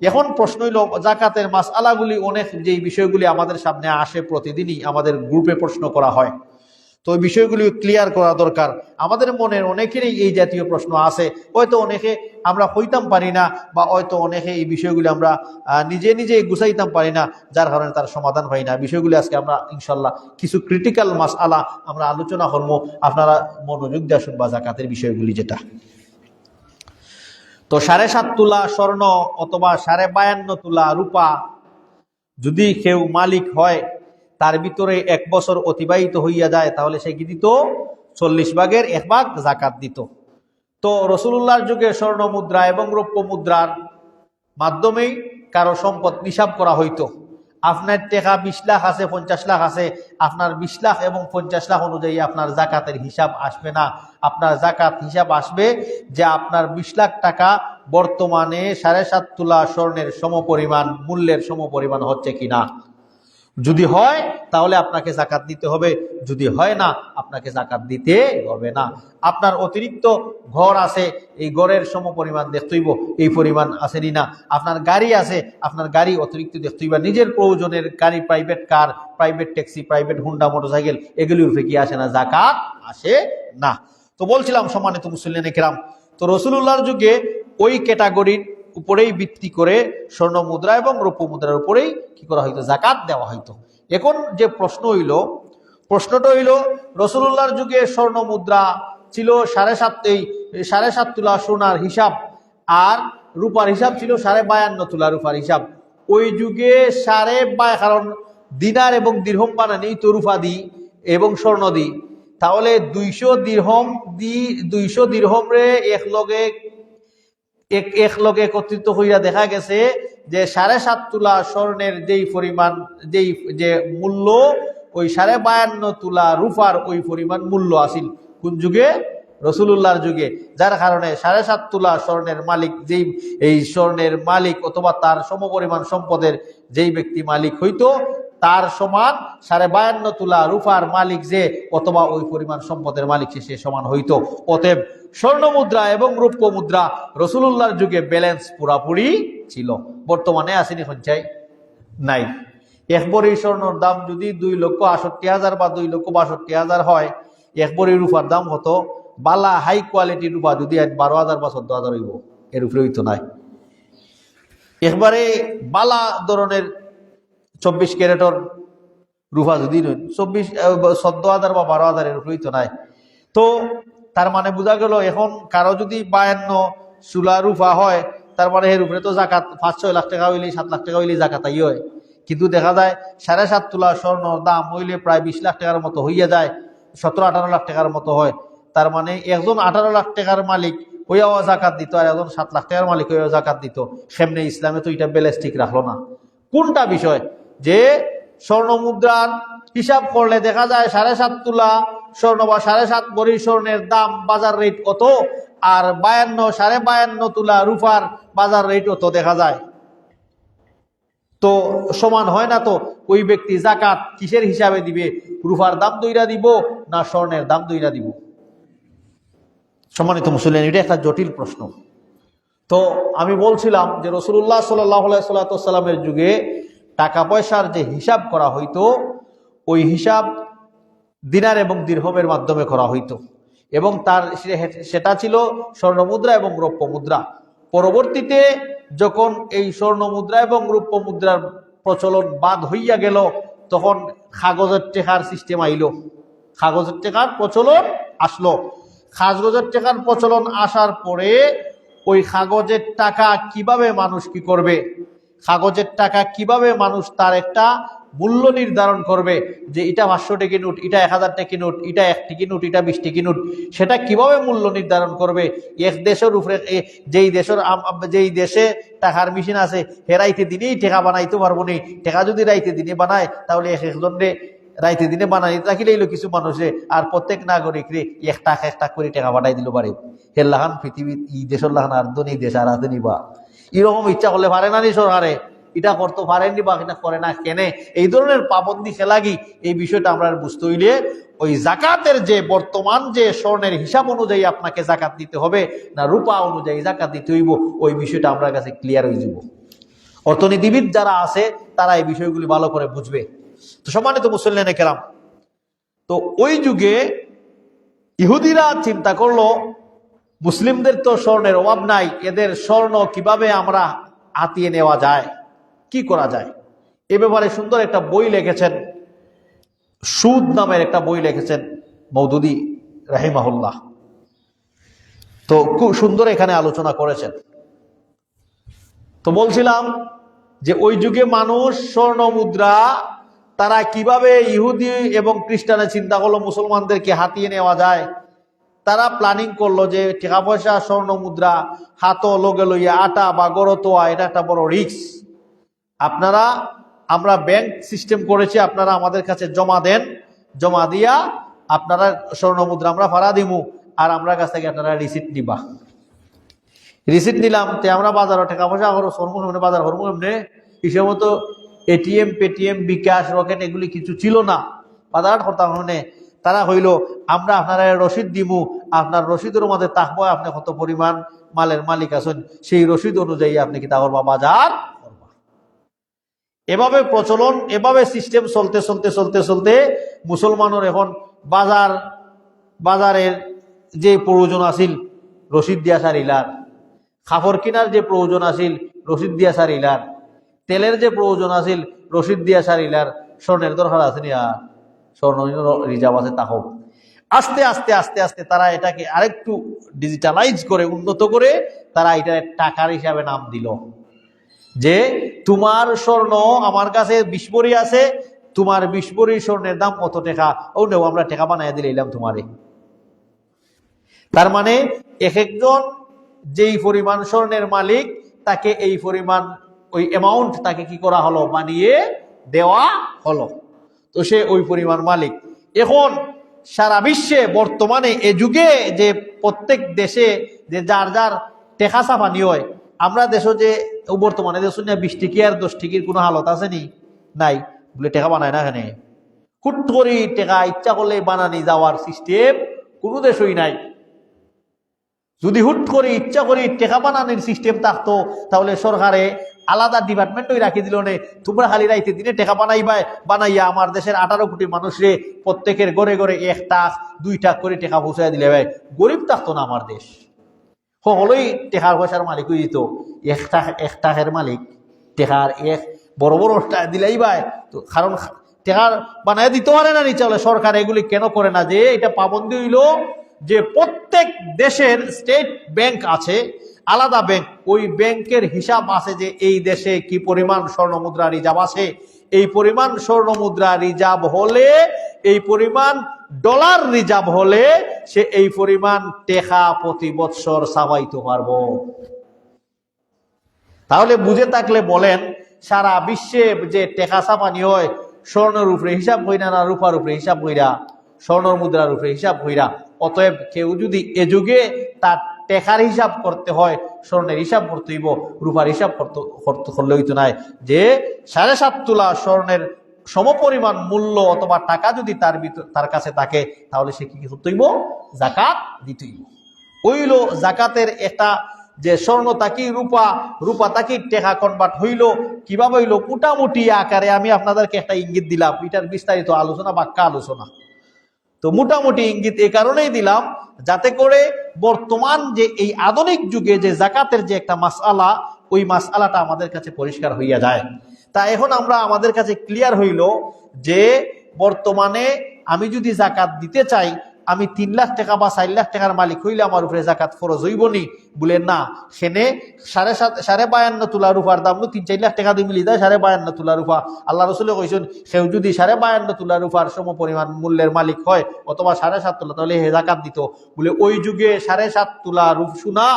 এখন প্রশ্ন হইল, যাকাতের মাসআলাগুলি, অনেক যেই বিষয়গুলি আমাদের সামনে আসে প্রতিদিনই, আমাদের গ্রুপে প্রশ্ন করা হয়, তো ওই বিষয়গুলি ক্লিয়ার করা দরকার। আমাদের মনের অনেকেরই এই জাতীয় প্রশ্ন আছে, হয়তো অনেকে আমরা হইতাম পারি না, বা হয়তো অনেকে এই বিষয়গুলি আমরা নিজে নিজে গুছাইতাম পারি না, যার কারণে তার সমাধান হয় না। বিষয়গুলি আজকে আমরা ইনশাল্লাহ কিছু ক্রিটিক্যাল মাসআলা আমরা আলোচনা করব, আপনারা মনোযোগ দিয়ে শুনবা যাকাতের বিষয়গুলি। যেটা তো 7.5 তোলা স্বর্ণ অথবা 52.5 তোলা রূপা যদি কেউ মালিক হয়, তার ভিতরে 1 বছর অতিবাহিত হইয়া যায়, তাহলে সে কি দিত? 40 ভাগের 1 ভাগ যাকাত দিত। তো রাসূলুল্লাহর যুগে স্বর্ণ মুদ্রা এবং রৌপ্য মুদ্রার মাধ্যমেই কারো সম্পদ হিসাব করা হইতো। আপনার টাকা 20 লাখ আছে, 50 লাখ আছে, আপনার 20 লাখ এবং 50 লাখ অনুযায়ী আপনার যাকাতের হিসাব আসবে না। আপনার যাকাত হিসাব আসবে যে আপনার 20 লাখ টাকা বর্তমানে 7.5 তোলা স্বর্ণের সমপরিমাণ, মূল্যের সমপরিমাণ হচ্ছে কিনা। যদি হয় তাহলে আপনাকে যাকাত দিতে হবে, যদি হয় না আপনাকে যাকাত দিতে হবে না। আপনার অতিরিক্ত ঘর আছে, এই ঘরের সমপরিমাণ দেখতে হইব এই পরিমাণ আসেনি না। আপনার গাড়ি আছে, আপনার গাড়ি অতিরিক্ত দেখতে হইবা। নিজের প্রয়োজনের গাড়ি, private car, private taxi, private Honda motorcycle, এগুলির উপরে কি আসে না? যাকাত আসে না। তো বলছিলাম সম্মানিত মুসলিম কিরাম, তো রাসূলুল্লাহর যুগে ওই ক্যাটাগরির উপরেই ভিত্তি করে স্বর্ণ মুদ্রা এবং রৌপ্য মুদ্রার উপরেই কি করা হইতো? যাকাত দেওয়া হইতো। এখন যে প্রশ্নটা হইল, রাসূলুল্লাহর যুগে স্বর্ণ মুদ্রা ছিল 7.5 তোলা সোনার হিসাব, আর রূপার হিসাব ছিল 52.5 তোলা রূপার হিসাব। ওই যুগে 52.5, কারণ দিনার এবং দিরহাম বানানি তো রূপা দি এবং স্বর্ণ দি, তাহলে 200 দিরহাম রে এক লগে একত্রিত হইয়া দেখা গেছে যে 7.5 তোলা স্বর্ণের যেই পরিমাণ, যে মূল্য, ওই 52.5 তোলা রূপার ওই পরিমাণ মূল্য আসিল। কোন যুগে? রসুলুল্লাহর যুগে, যার কারণে 7.5 তোলা স্বর্ণের মালিক যেই, এই স্বর্ণের মালিক অথবা তার সমপরিমাণ সম্পদের যেই ব্যক্তি মালিক হইতো, তার সমান 52.5 তোলা রূপার মালিক যে অথবা ওই পরিমাণ সম্পদের মালিক সে সমান হইতো। অতএব স্বর্ণ মুদ্রা এবং রৌপ্য মুদ্রা রসুলুল্লাহর যুগে ব্যালেন্স পুরাপুরি ছিল। বর্তমানে আসেনি সঞ্চয় নাই। 1 ভরি স্বর্ণর দাম যদি 2,68,000 বা 2,62,000 হয়, 1 ভরি রূপার দাম হতো বালা হাই কোয়ালিটি রূপা যদি 12,000 বা 14,000 হইব, এর উপরে হইতো নাই। একবারে বালা ধরনের 24 ক্যারেটর রূপা যদি 14,000 বা 12,000 এর উপরে হইতো নাই। তো তার মানে বোঝা গেল এখন কারো যদি 52 চুলা রূপা হয়, তার মানে এর উপরে তো জাকাত 5-6 লাখ টাকা হইলে 7 লাখ টাকা হইলে জাকাত আই হয়। কিন্তু দেখা যায় 7.5 তোলা স্বর্ণর দাম হইলে প্রায় 20 লাখ টাকার মতো হইয়া যায়, 17-18 লাখ টাকার মতো হয়। তার মানে একজন 18 লাখ টাকার মালিক হইয়াও জাকাত দিত আর একজন 7 লাখ টাকার মালিক হইয়াও জাকাত দিত। সেমনে ইসলামে তো এটা ব্যালেন্স ঠিক রাখলো না। কোনটা বিষয় যে স্বর্ণ মুদ্রার হিসাব করলে দেখা যায় 7.5 তোলা স্বর্ণ বা 7.5 ভরি স্বর্ণের দাম বাজার রেট কত, আর 52-52.5 তোলা রূপার বাজার রেট কত দেখা যায়। তো সমান হয় না। তো ওই ব্যক্তি জাকাত কিসের হিসাবে দিবে? রূপার দাম দইরা দিব না স্বর্ণের দাম দইরা দিব? সম্মানিত মুসলিম, এটা একটা জটিল প্রশ্ন। তো আমি বলছিলাম যে রাসূলুল্লাহ সাল্লাল্লাহু আলাইহি ওয়াসাল্লামের যুগে টাকা পয়সার যে হিসাব করা হইতো, ওই হিসাব দিনার এবং দিরহমের মাধ্যমে করা হইতো, এবং তার সেটা ছিল স্বর্ণ মুদ্রা এবং রৌপ্য মুদ্রা। পরবর্তীতে যখন এই স্বর্ণ মুদ্রা এবং রৌপ্য মুদ্রার প্রচলন বাদ হইয়া গেল, তখন কাগজের টাকার সিস্টেম আইল, কাগজের টাকার প্রচলন আসলো। কাগজের টাকার প্রচলন আসার পরে ওই কাগজের টাকা কিভাবে মানুষ কি করবে, কাগজের টাকা কিভাবে মানুষ তার একটা মূল্য নির্ধারণ করবে, যে এটা 500 টাকা নোট, এটা 1000 টাকা নোট, এটা 1 টাকা নোট, এটা 20 টাকা নোট, সেটা কিভাবে মূল্য নির্ধারণ করবে? এক দেশের উপরে, যেই দেশে টাকার মেশিন আছে হেরাইতে দিনেই টাকা বানাইতে পারবো না। টাকা যদি রাইতে দিনে বানায় তাহলে একজনে রাইতে দিনে বানাই রাখিলেই কিছু মানুষে আর প্রত্যেক নাগরিক রে 1 টাকা 1 টাকা করে টাকা বানাই দিল পারে। হের লাহান পৃথিবীর ই দেশের লাহান আর দনি দেশ আর আদনি বা এরকম ইচ্ছা করলে পারে না নি সরকারে, এটা করতে পারেননি বা এটা করে না কেনে? এই ধরনের পাবন্দি খেলাগি এই বিষয়টা আমরা বুঝতে হইলে ওই জাকাতের যে বর্তমান যে স্বর্ণের হিসাব অনুযায়ী আপনাকে জাকাত দিতে হবে না রূপা অনুযায়ী জাকাত দিতে হইব, ওই বিষয়টা আমরা কাছে ক্লিয়ার হয়ে যাব। অর্থনীতিবিদ যারা আছে তারা এই বিষয়গুলি ভালো করে বুঝবে। তো সম্মানিত মুসল্লিয়ানে কেরাম, তো ওই যুগে ইহুদিরা চিন্তা করলো মুসলিমদের তো স্বর্ণের অভাব নাই, এদের স্বর্ণ কিভাবে আমরা হাতিয়ে নেওয়া যায়, কি করা যায়? এ ব্যাপারে সুন্দর একটা বই লিখেছেন, সুদ নামের একটা বই লিখেছেন মওদুদী রাহিমাহুল্লাহ। তো খুব সুন্দর এখানে আলোচনা করেছেন। তো বলছিলাম যে ওই যুগে মানুষ স্বর্ণ মুদ্রা তারা কিভাবে ইহুদি এবং খ্রিস্টানের চিন্তা করলো মুসলমানদেরকে হাতিয়ে নেওয়া যায়। তারা প্ল্যানিং করলো যে টাকা পয়সা স্বর্ণ মুদ্রা হাতো লগে লইয়া আটা বা গড়তোয়া, এটা একটা বড় রিস্ক। আমরা ব্যাংক সিস্টেম করেছি, আপনারা আমাদের কাছে জমা দেন, জমা দিয়া আপনারা স্বর্ণ মুদ্রা আমরা ভাড়া দিমু, আর আমরা কাছ থেকে আপনারা রিসিপ্ট নিবা। রিসিপ্ট নিলাম, তে আমরা বাজারে টাকা পয়সা বাজার হরমু এমনি হিসেবে মতো এটিএম, পেটিএম, বিকাশ, রকেট এগুলি কিছু ছিল না। বাজার হতাম হনে তারা হইল আমরা আপনারা রসিদ দিমু, আপনার রসিদের মধ্যে থাকবো আপনি কত পরিমাণ মালের মালিক আছেন, সেই রসিদ অনুযায়ী আপনি কি তা করবা বাজার করবা। এভাবে প্রচলন, এভাবে সিস্টেম চলতে চলতে চলতে চলতে মুসলমানের এখন বাজারের যে প্রয়োজন আছিল রসিদ দিয়া সারিলার, কাপড় কেনার যে প্রয়োজন আছিল রসিদ দিয়া সারিলার, তেলের যে প্রয়োজন আছিল রসিদ দিয়া সারিলার, স্বর্ণের দরকার আছে নি আর স্বর্ণ রিজার্ভ আছে তা হোক। আস্তে আস্তে আস্তে আস্তে তারা এটাকে আরেকটু ডিজিটালাইজ করে উন্নত করে তারা এটা টাকার হিসাবে নাম দিল, যে তোমার স্বর্ণ আমার কাছে 20 ভরি আছে, তোমার 20 ভরি স্বর্ণের দাম কত টাকা, ও নেও আমরা টাকা বানাইয়া দিলাম তোমারে। তার মানে এক একজন যেই পরিমাণ স্বর্ণের মালিক তাকে এই পরিমাণ ওই অ্যামাউন্ট তাকে কি করা হলো, বানিয়ে দেওয়া হলো। তো সে ওই পরিমাণ মালিক। এখন সারা বিশ্বে বর্তমানে এ যুগে যে প্রত্যেক দেশে যে যার যার টেকা ছাপানি হয়, আমরা দেশও যে বর্তমানে দেশ 20 টিকি আর 10 টিকির কোনো হালত আছে নি? নাই। বলে টেকা বানায় না এখানে, হুট করে টেকা ইচ্ছা করলে বানানি যাওয়ার সিস্টেম কোনো দেশই নাই। যদি হুট করে ইচ্ছা করে টেকা বানানোর সিস্টেম থাকতো তাহলে সরকারে আলাদা ডিপার্টমেন্টই রাখি দিল নে, তোমরা খালি রাইতে দিনে টেকা বানাইয়া আমার দেশের 18 কোটি মানুষরে প্রত্যেকের ঘরে ঘরে 1 টাক 2 টাক করে টেকা পৌঁছায় দিলে ভাই, গরিব থাকতো না আমার দেশ। সকলেই টেকার পয়সার মালিক হয়ে যেত। 1 টাকের মালিক টেকার বড় বড় দিলাই ভাই, তো কারণ টেকার বানায় দিতে পারে না নিচে হলে সরকার এগুলি কেন করে না? যে এটা পাবন্দি হইল যে প্রত্যেক দেশের স্টেট ব্যাংক আছে, আলাদা ব্যাংক, ওই ব্যাংকের হিসাব আছে যে এই দেশে কি পরিমাণ স্বর্ণ মুদ্রা রিজার্ভ আছে, এই পরিমাণ স্বর্ণ মুদ্রা রিজার্ভ হলে, এই পরিমাণ ডলার রিজার্ভ হলে সে এই পরিমাণ টেকা প্রতি বৎসর ছাপাইতে পারবো। তাহলে বুঝে থাকলে বলেন, সারা বিশ্বে যে টেকা ছাপানি হয় স্বর্ণের উপরে হিসাব কইরা না রূপার উপরে হিসাব কইরা? স্বর্ণের মুদ্রার উপরে হিসাব কইরা। অতএব কেউ যদি এ যুগে তার টেকার হিসাব করতে হয়, স্বর্ণের হিসাব করতে হইব, রূপার হিসাব করলে হইতো নাই। যে 7.5 তোলা স্বর্ণের সমপরিমাণ মূল্য অথবা টাকা যদি তার কাছে থাকে, তাহলে সে কি করতে হইব? যাকাত দিতে হইব। হইল যাকাতের একটা যে স্বর্ণ তাকি রূপা তাকি টেকা কনভার্ট হইল কিভাবে হইল, মোটামুটি আকারে আমি আপনাদেরকে একটা ইঙ্গিত দিলাম। এটার বিস্তারিত আলোচনা বাক্কা আলোচনা, তো মোটামুটি ইঙ্গিত এই কারণেই দিলাম যাতে করে বর্তমান যে এই আধুনিক যুগে যে যাকাতের যে একটা মাসআলা, ওই মাসআলাটা আমাদের কাছে পরিষ্কার হইয়া যায়। তা এখন আমরা আমাদের কাছে ক্লিয়ার হইল যে বর্তমানে আমি যদি যাকাত দিতে চাই, আমি 3 লাখ টাকা বা 4 লাখ টাকার মালিক হইলে আমার উপরে যাকাত ফরজ হইবনি? বলে না, সেনে 52.5 তোলা রূপার দাম 3-4 লাখ টাকা দিয়ে মিলি দেয় 52.5 তোলা রূপা। আল্লাহ রসুলে কইছেন সেও যদি 52.5 তোলা রূপার সম পরিমাণ মূল্যের মালিক হয় অথবা 7.5 তোলা, তাহলে হে যাকাত দিত। বলে ওই যুগে 7.5 তোলা রূপ সোনা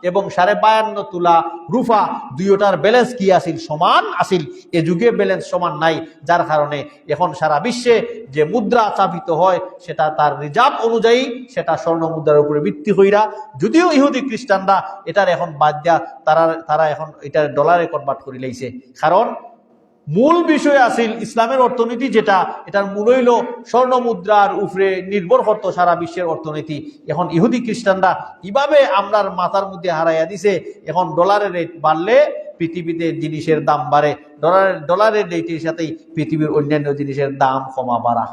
এবং 52.5 তোলা রূপা দুইটার ব্যালেন্স কি আসিল? সমান আসিল। এ যুগে ব্যালেন্স সমান নাই, যার কারণে এখন সারা বিশ্বে যে মুদ্রা চাপিত হয় সেটা তার রিজার্ভ অনুযায়ী, সেটা স্বর্ণ মুদ্রার উপরে ভিত্তি হইরা, যদিও ইহুদি খ্রিস্টানরা এটার এখন বাদ দেয়া, তারা এখন এটার ডলারে কনভার্ট করে লাইছে। কারণ মূল বিষয় আছিল ইসলামের অর্থনীতি যেটা, এটার মূল হইল স্বর্ণ মুদ্রার উপরে নির্ভর করতো সারা বিশ্বের অর্থনীতি। এখন ইহুদি খ্রিস্টানরা কিভাবে আমরার মাথার মধ্যে হারাইয়া দিছে, এখন ডলারের রেট বাড়লে পৃথিবীতে জিনিসের দাম বাড়ে, ডলারের রেটের সাথেই পৃথিবীর অন্যান্য জিনিসের দাম কমা বাড়া।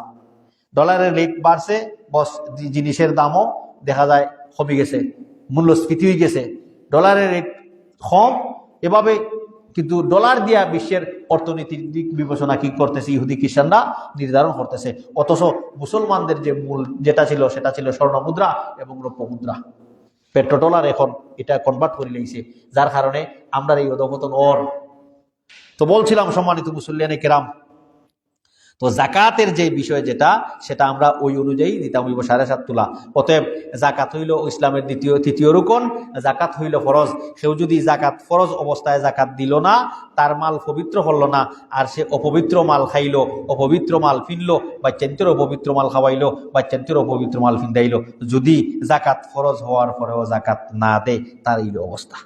ডলারের রেট বাড়ছে, বস জিনিসের দামও দেখা যায় কমে গেছে, মূল্যস্ফীতি হয়ে গেছে। ডলারের রেট কম, এভাবে কিন্তু ডলার দিয়া বিশ্বের অর্থনীতির দিক বিবেচনা কি করতেছে? ইহুদি খ্রিস্টানরা নির্ধারণ করতেছে। অথচ মুসলমানদের যে মূল যেটা ছিল সেটা ছিল স্বর্ণ মুদ্রা এবং রৌপ্য মুদ্রা। পেট্রো ডলার এখন এটা কনভার্ট করে নিয়েছে, যার কারণে আমরা এই অধপতন তো বলছিলাম সম্মানিত মুসল্লিয়ানে কেরাম, তো যাকাতের যে বিষয় যেটা, সেটা আমরা ওই অনুযায়ী দিতাম হইব 7.5 তোলা। অতএব যাকাত হইল ইসলামের তৃতীয় রুকন, যাকাত হইল ফরজ। কেউ যদি যাকাত ফরজ অবস্থায় যাকাত দিল না, তার মাল পবিত্র হল না, আর সে অপবিত্র মাল খাইল, অপবিত্র মাল ফিনলো, বাচ্চান্তের অপবিত্র মাল খাওয়াইলো, বাচ্চান্তের অপবিত্র মাল ফিন্দাইল, যদি যাকাত ফরজ হওয়ার পরেও যাকাত না দেয়, তার এই অবস্থা।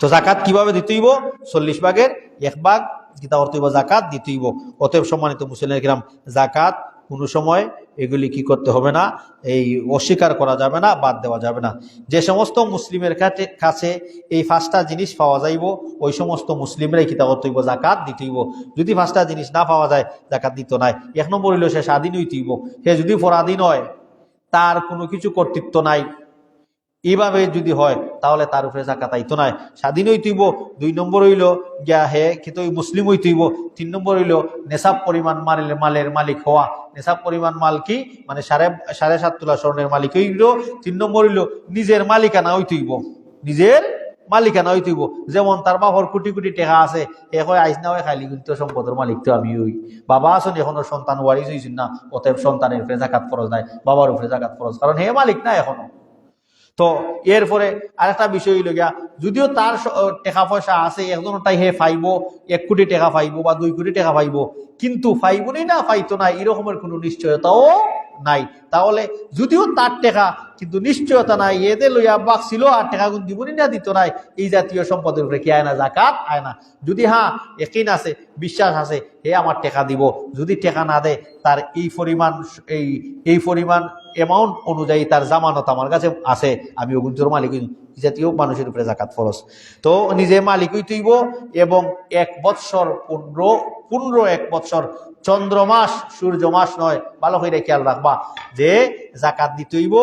তো যাকাত কিভাবে দিতে হইব? 40 ভাগের 1 ভাগ কিতা করতে হইব? যাকাত দিতে হইব। অতএব সম্মানিত মুসলিম কিরাম, যাকাত কোনো সময় এগুলি কি করতে হবে না, এই অস্বীকার করা যাবে না, বাদ দেওয়া যাবে না। যে সমস্ত মুসলিমের কাছে এই 5টা জিনিস পাওয়া যাইব, ওই সমস্ত মুসলিমরাই কিতা করতে হইব? যাকাত দিতে হইব। যদি 5টা জিনিস না পাওয়া যায়, যাকাত দিত নাই। 1 নম্বর হইল সে স্বাধীন হইতে হইব। সে যদি পরাধীন হয়, তার কোনো কিছু কর্তৃত্ব নাই, এইভাবে যদি হয় তাহলে তার উপরে যাকাত আইতো নাই, স্বাধীন হইতেইব। 2 নম্বর হইল গিয়া হে কিন্তু মুসলিম হইতেইব। 3 নম্বর হইল নেশাব পরিমাণ মালের মালিক হওয়া। নেশাব পরিমাণ মাল কি? মানে 7.5 তোলা স্বর্ণের মালিক হইল। 3 নম্বর হইল নিজের মালিকানা হইতেইব, নিজের মালিকানা হইতেইব। যেমন তার বাবার কোটি কোটি টাকা আছে, এখন আইস না হয় খাইলি কিন্তু সম্পদের মালিক তো আমি হই। বাবা আসুন এখনো সন্তান ওয়ারিস হইছেন না, অতএব সন্তানের উপরে যাকাত ফরজ নাই, বাবার উপরে যাকাত ফরজ, কারণ হে মালিক না এখনো। তো এরপরে আরেকটা বিষয় হইল গিয়া, যদিও তার টাকা পয়সা আছে, একজনটাই হে পাইব 1 কোটি টাকা পাইব বা 2 কোটি টাকা পাইব, কিন্তু পাইবনি না পাইতো না এরকমের কোনো নিশ্চয়তাও নাই, তাহলে যদিও তার টেকা কিন্তু নিশ্চয়তা নাই এদের লইয়া বাক ছিল আর টেকা গুণ দিবনি না দিত নাই, এই জাতীয় সম্পদের উপরে কি আয় না? জাকাত আয় না। যদি হ্যাঁ একিন আছে, বিশ্বাস আছে, হে আমার টেকা দিব, যদি টেকা না দেয় তার এই পরিমাণ অ্যামাউন্ট অনুযায়ী তার জামানত আমার কাছে আছে, আমি ওগুলোর মালিক, জাতীয় মানুষের উপরে জাকাত ফরজ। তো নিজে মালিক হইতেইব এবং 1 বৎসর 1 বৎসর চন্দ্র মাস সূর্য মাস নয়, ভালো করে খেয়াল রাখবা যে জাকাত দিতেইব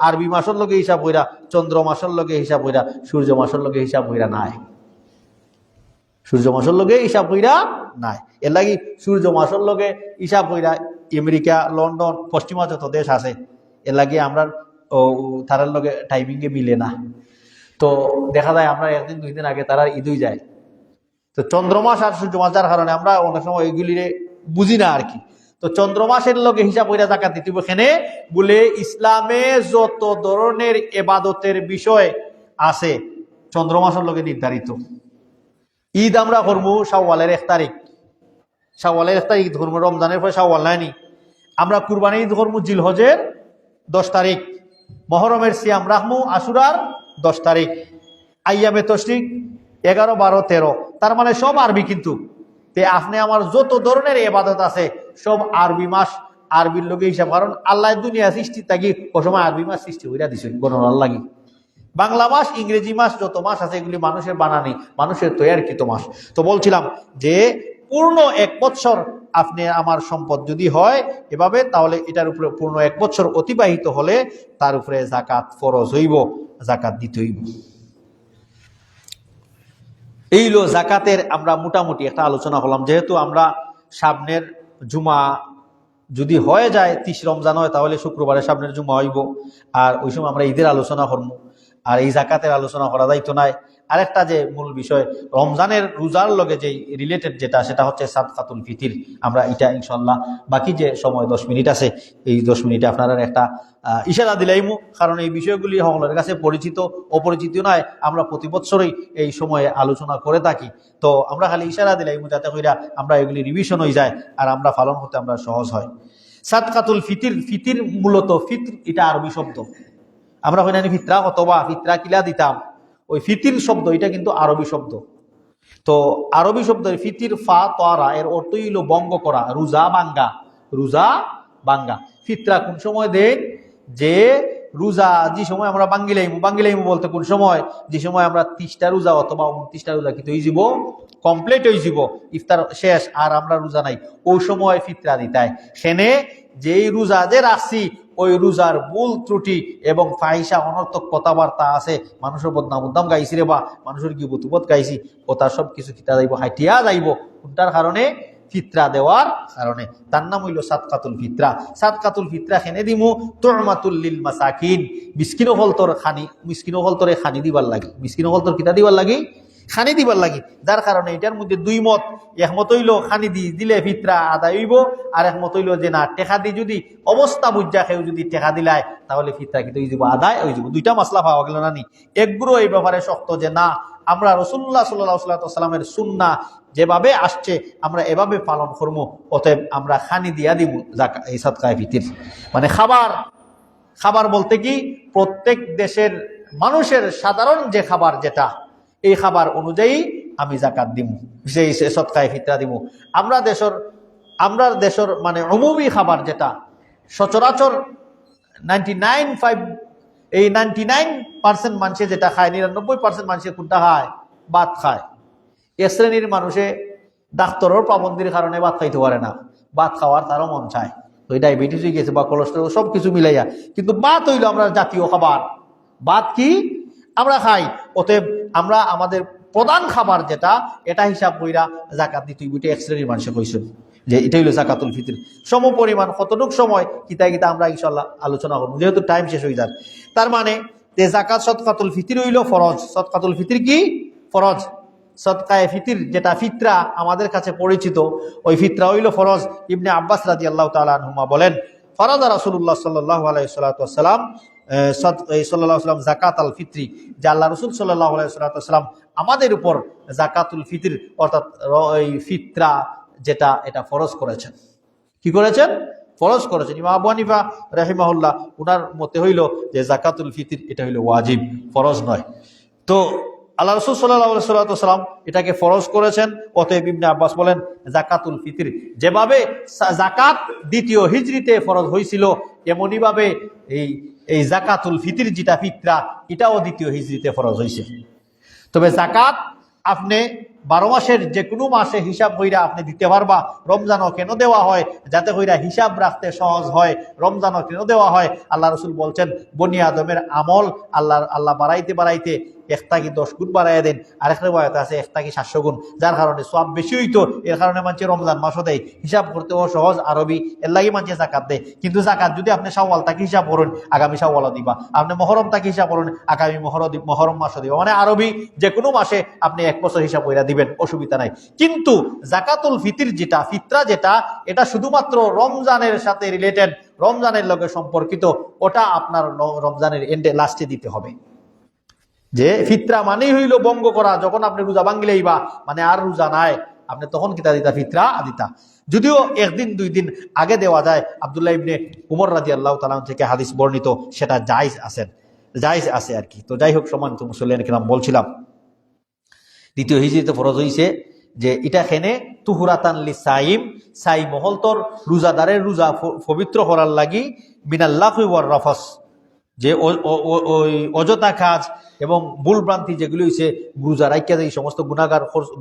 আরবি মাসের লগে হিসাব হইরা, চন্দ্র মাসের লগে হিসাব হইরা, সূর্য মাসের লগে হিসাব হইরা নাই, সূর্য মাসের লগে হিসাব হইরা নাই। এর লাগি সূর্য মাসের লগে হিসাব হইরা আমেরিকা, লন্ডন, পশ্চিমা যত দেশ আছে এর লাগি আমরা তারার লগে টাইমিংয়ে মিলে না। তো দেখা যায় আমরা 1 দিন 2 দিন আগে তারা ঈদই যায়। তো চন্দ্রমাস আর সূর্য মাস যার কারণে আমরা অনেক সময় এইগুলিরে বুঝি না আর কি। তো চন্দ্রমাসের লগে হিসাব হইরা জাকাত দিতে এখানে বলে ইসলামে যত ধরনের ইবাদতের বিষয় আছে চন্দ্রমাসের লগে নির্ধারিত। ঈদ আমরা করবো শাওয়ালের 1 তারিখ, শাওয়ালের 1 তারিখ ধর্ম, রমজানের পরে শাওয়াল নাইনি। আমরা কুরবানি ঈদ করবো জিলহজের 10 তারিখ, মহরমের সিয়াম রাখমু আশুরার 10 তারিখ, আইয়ামে তশরিক 11, 12, 13, তার মানে সব আরবি। কিন্তু তে আপনি আমার যত ধরনের ইবাদত আছে সব আরবি মাস, আরবির লগে হিসাব, কারণ আল্লাহ দুনিয়া সৃষ্টি থাকি ও সময় আরবি মাস সৃষ্টি হইরা দিছেন গণনার লাগি। বাংলা মাস, ইংরেজি মাস যত মাস আছে এগুলি মানুষের বানানি, মানুষের তৈয়ারকৃত মাস। তো বলছিলাম যে পূর্ণ 1 বৎসর আপনি আমার সম্পদ যদি হয় এভাবে, তাহলে এটার উপরে পূর্ণ 1 বৎসর অতিবাহিত হলে তার উপরে জাকাত ফরজ হইব, জাকাত দিতে হইব। এই হলো জাকাতের আমরা মোটামুটি একটা আলোচনা করলাম। যেহেতু আমরা সামনের জুমা যদি হয়ে যায় 30 রমজান হয়, তাহলে শুক্রবারে সামনের জুমা হইব, আর ওই সময় আমরা ঈদের আলোচনা করবো, আর এই জাকাতের আলোচনা করা যাইতো নাই। আরেকটা যে মূল বিষয় রমজানের রোজার লগে যে রিলেটেড যেটা, সেটা হচ্ছে সাদকাতুল ফিতির। আমরা এটা ইনশাল্লাহ বাকি যে সময় 10 মিনিট আছে এই 10 মিনিটে আপনারা একটা ইশারা দিলাইমু, কারণ এই বিষয়গুলি সকলের কাছে পরিচিত অপরিচিত নয়, আমরা প্রতি বছরই এই সময়ে আলোচনা করে থাকি। তো আমরা খালি ইশারা দিলাইমু যাতে কইরা আমরা এগুলি রিভিশন হয়ে যায় আর আমরা পালন করতে আমরা সহজ হয়। সাদকাতুল ফিতির, ফিতির মূলত ফিতর এটা আরবি শব্দ। আমরা হইনা ফিতরা অথবা ফিতরা কিলা দিতাম, ওই ফিতির শব্দ এটা কিন্তু আরবি শব্দ। তো আরবি শব্দের ফিতির ফা তোয়ারা এর অর্থই হলো বঙ্গ করা, রোজা ভাঙ্গা, রোজা ভাঙ্গা। ফিতরা কোন সময় দেন? যে রোজা যে সময় আমরা বাঙ্গিলাইমু বলতে কোন সময়? যে সময় আমরা 30টা রোজা অথবা 29টা রোজা কিন্তু হয়ে যাব, কমপ্লিট হয়ে যাব, ইফতার শেষ আর আমরা রোজা নাই, ওই সময় ফিতরা দিতায়। সেনে যেই রোজা যে রাখছি ওই রোজার ভুল ত্রুটি এবং ফাহিশা অনর্থক কথাবার্তা আছে, মানুষের বদনাম উদ্দাম গাইছি রে বা মানুষের কি বুতুবত গাইছি, কথা সব কিছু কিতা যাইব, হাইটিয়া যাইব। কোনটার কারণে? ফিতরা দেওয়ার কারণে। তার নাম হইল সাদকাতুল ফিতরা। সাদকাতুল ফিতরা খেনে দিমু তুমাতুল লিল মাসাকিন, মিসকিন হল তোর খানি, মিসকিন হল তোরে খানি দিবার লাগি, মিসকিন হল তোর কিতা দিবার লাগি? খানি দিবার লাগি। যার কারণে এটার মধ্যে 2 মত। একমত হইল খানি দিলে ফিতরা আদায় হইব, আর একমত হইল যে না, টেকা দি যদি অবস্থা বুঝা কেউ যদি টেকা দিলায় তাহলে ফিতরা কিন্তু হয়ে যাব, আদায় হয়ে যাব। 2টা মাসলা পাওয়া গেল না নি। একগুলো এই ব্যাপারে শক্ত যে না, আমরা রাসূলুল্লাহ সাল্লাল্লাহু আলাইহি ওয়াসাল্লামের সুন্নাহ যেভাবে আসছে আমরা এভাবে পালন করবো। অতএব আমরা খানি দিয়া দিব জাকাত, এই সাদকায়ে ফিতির। মানে খাবার বলতে কি প্রত্যেক দেশের মানুষের সাধারণ যে খাবার, যেটা এই খাবার অনুযায়ী আমি জাকাত দিব, সেই সাদকায়ে ফিতরা দিব। আমরা দেশের মানে উমুমি খাবার যেটা সচরাচর 99% মানুষে যেটা খায়, 99% মানুষে কোনটা খায়? ভাত খায়। এক শ্রেণীর মানুষে ডাক্তারের পাবন্দির কারণে ভাত খাইতে পারে না, ভাত খাওয়ার তারও মন চায়, তো এই ডায়াবেটিস হয়ে গেছে বা কোলেস্টেরল সব কিছু মিলাইয়া, কিন্তু ভাত হইল আমরা জাতীয় খাবার। ভাত কি আমরা খাই, অতএব আমরা আমাদের প্রধান খাবার যেটা, এটা হিসাব কইরা জাকাত দিতে হইব। এক শ্রেণীর মানুষে কইছেন যে এটা হইল জাকাতুল ফিতর। সম পরিমাণ কতটুক সময় কিতা আমরা ইনশাল্লাহ আলোচনা করবো, যেহেতু টাইম শেষ হয়ে যায়। তার মানে যে জাকাত সদকাতুল ফিতর হইল ফরজ। সদকাতুল ফিতর কি? ফরজ। সদকায়ে ফিতর যেটা ফিতরা আমাদের কাছে পরিচিত, ওই ফিতরা হইল ফরজ। ইবনে আব্বাস রাদিয়াল্লাহু তাআলা আনহুমা বলেন, ফরাদা রাসূলুল্লাহ সাল্লাল্লাহু আলাইহি ওয়াসাল্লাম জাকাত আল ফিতরি, যে আল্লাহ রাসূল সাল্লাল্লাহু আলাইহি ওয়াসাল্লাম আমাদের উপর জাকাতুল ফিতর অর্থাৎ এই ফিতরা যেটা, এটা ফরজ করেছেন। কি করেছেন? ফরজ করেছেন। ইমাম আবু হানিফা রাহিমাহুল্লাহ উনার মতে হইল যে জাকাতুল ফিতর এটা হইল ওয়াজিব, ফরজ নয়। তো আল্লাহ রাসূল সাল্লাল্লাহু আলাইহি ওয়াসাল্লাম এটাকে ফরজ করেছেন। অতএব ইবনে আব্বাস বলেন জাকাতুল ফিতর যেভাবে জাকাত দ্বিতীয় হিজরিতে ফরজ হয়েছিল, এমনই ভাবে এই জাকাতুল ফিতর যেটা ফিতরা, এটাও দ্বিতীয় হিজরিতে ফরজ হয়েছে। তবে জাকাত আপনি 12 মাসের যে কোনো মাসে হিসাব কইরা আপনি দিতে পারবা। রমজানও কেন দেওয়া হয়? যাতে কইরা হিসাব রাখতে সহজ হয়। রমজানও কেন দেওয়া হয়? আল্লাহ রাসূল বলছেন বনি আদমের আমল আল্লাহ বাড়াইতে বাড়াইতে 1 থেকে 10 গুণ বাড়াইয়া দেন। আরেক রিওয়ায়াতে আছে 1 থেকে 700 গুণ, যার কারণে সওয়াব বেশি হইতো। এর কারণে মানুষ রমজান মাসও দেয়, হিসাব করতেও সহজ আরবি, এর লাগি মানুষ জাকাত দেয়। কিন্তু জাকাত যদি আপনি শাওয়াল থেকে হিসাব করেন, আগামী শাওয়ালও দিবা। আপনি মুহররম থেকে হিসাব করেন, আগামী মুহররম মাসও দিবা। মানে আরবি যে কোনো মাসে আপনি 1 বছর হিসাব কইরা দিবেন, অসুবিধা নাই। কিন্তু জাকাতুল ফিতর যেটা, ফিতরা যেটা, এটা শুধুমাত্র রমজানের সাথে রিলেটেড, রমজানের লগে সম্পর্কিত। ওটা আপনার রমজানের এন্ডে লাস্টে দিতে হবে। যে ফিতরা মানেই হইল বঙ্গ করা, যখন আপনি রোজা ভাঙ্গিলেই বা মানে আর রোজা নাই, আপনি তখন কিতা দিতা? ফিতরা দিতা। যদিও 1 দিন 2 দিন আগে দেওয়া যায়, আব্দুল্লাহ ইবনে উমর রাদিয়াল্লাহু তাআলা থেকে হাদিস বর্ণিত, সেটা জায়েজ আছে আর কি। তো যাই হোক, সম্মানিত মুসল্লিয়ান কিরাম, বলছিলাম দ্বিতীয় হিজরিতে ফরজ হইছে যে এটা খেনে তুহুরাতান লিসাইম, সাই মহলতর রোজাদারের রোজা পবিত্র করার লাগি, মিনাল্লাহি ওয়ার রাফাস, যে ওই অযথা কাজ এবং ভুলভ্রান্তি যেগুলি হয়েছে, রোজা রাখিয়া এই সমস্ত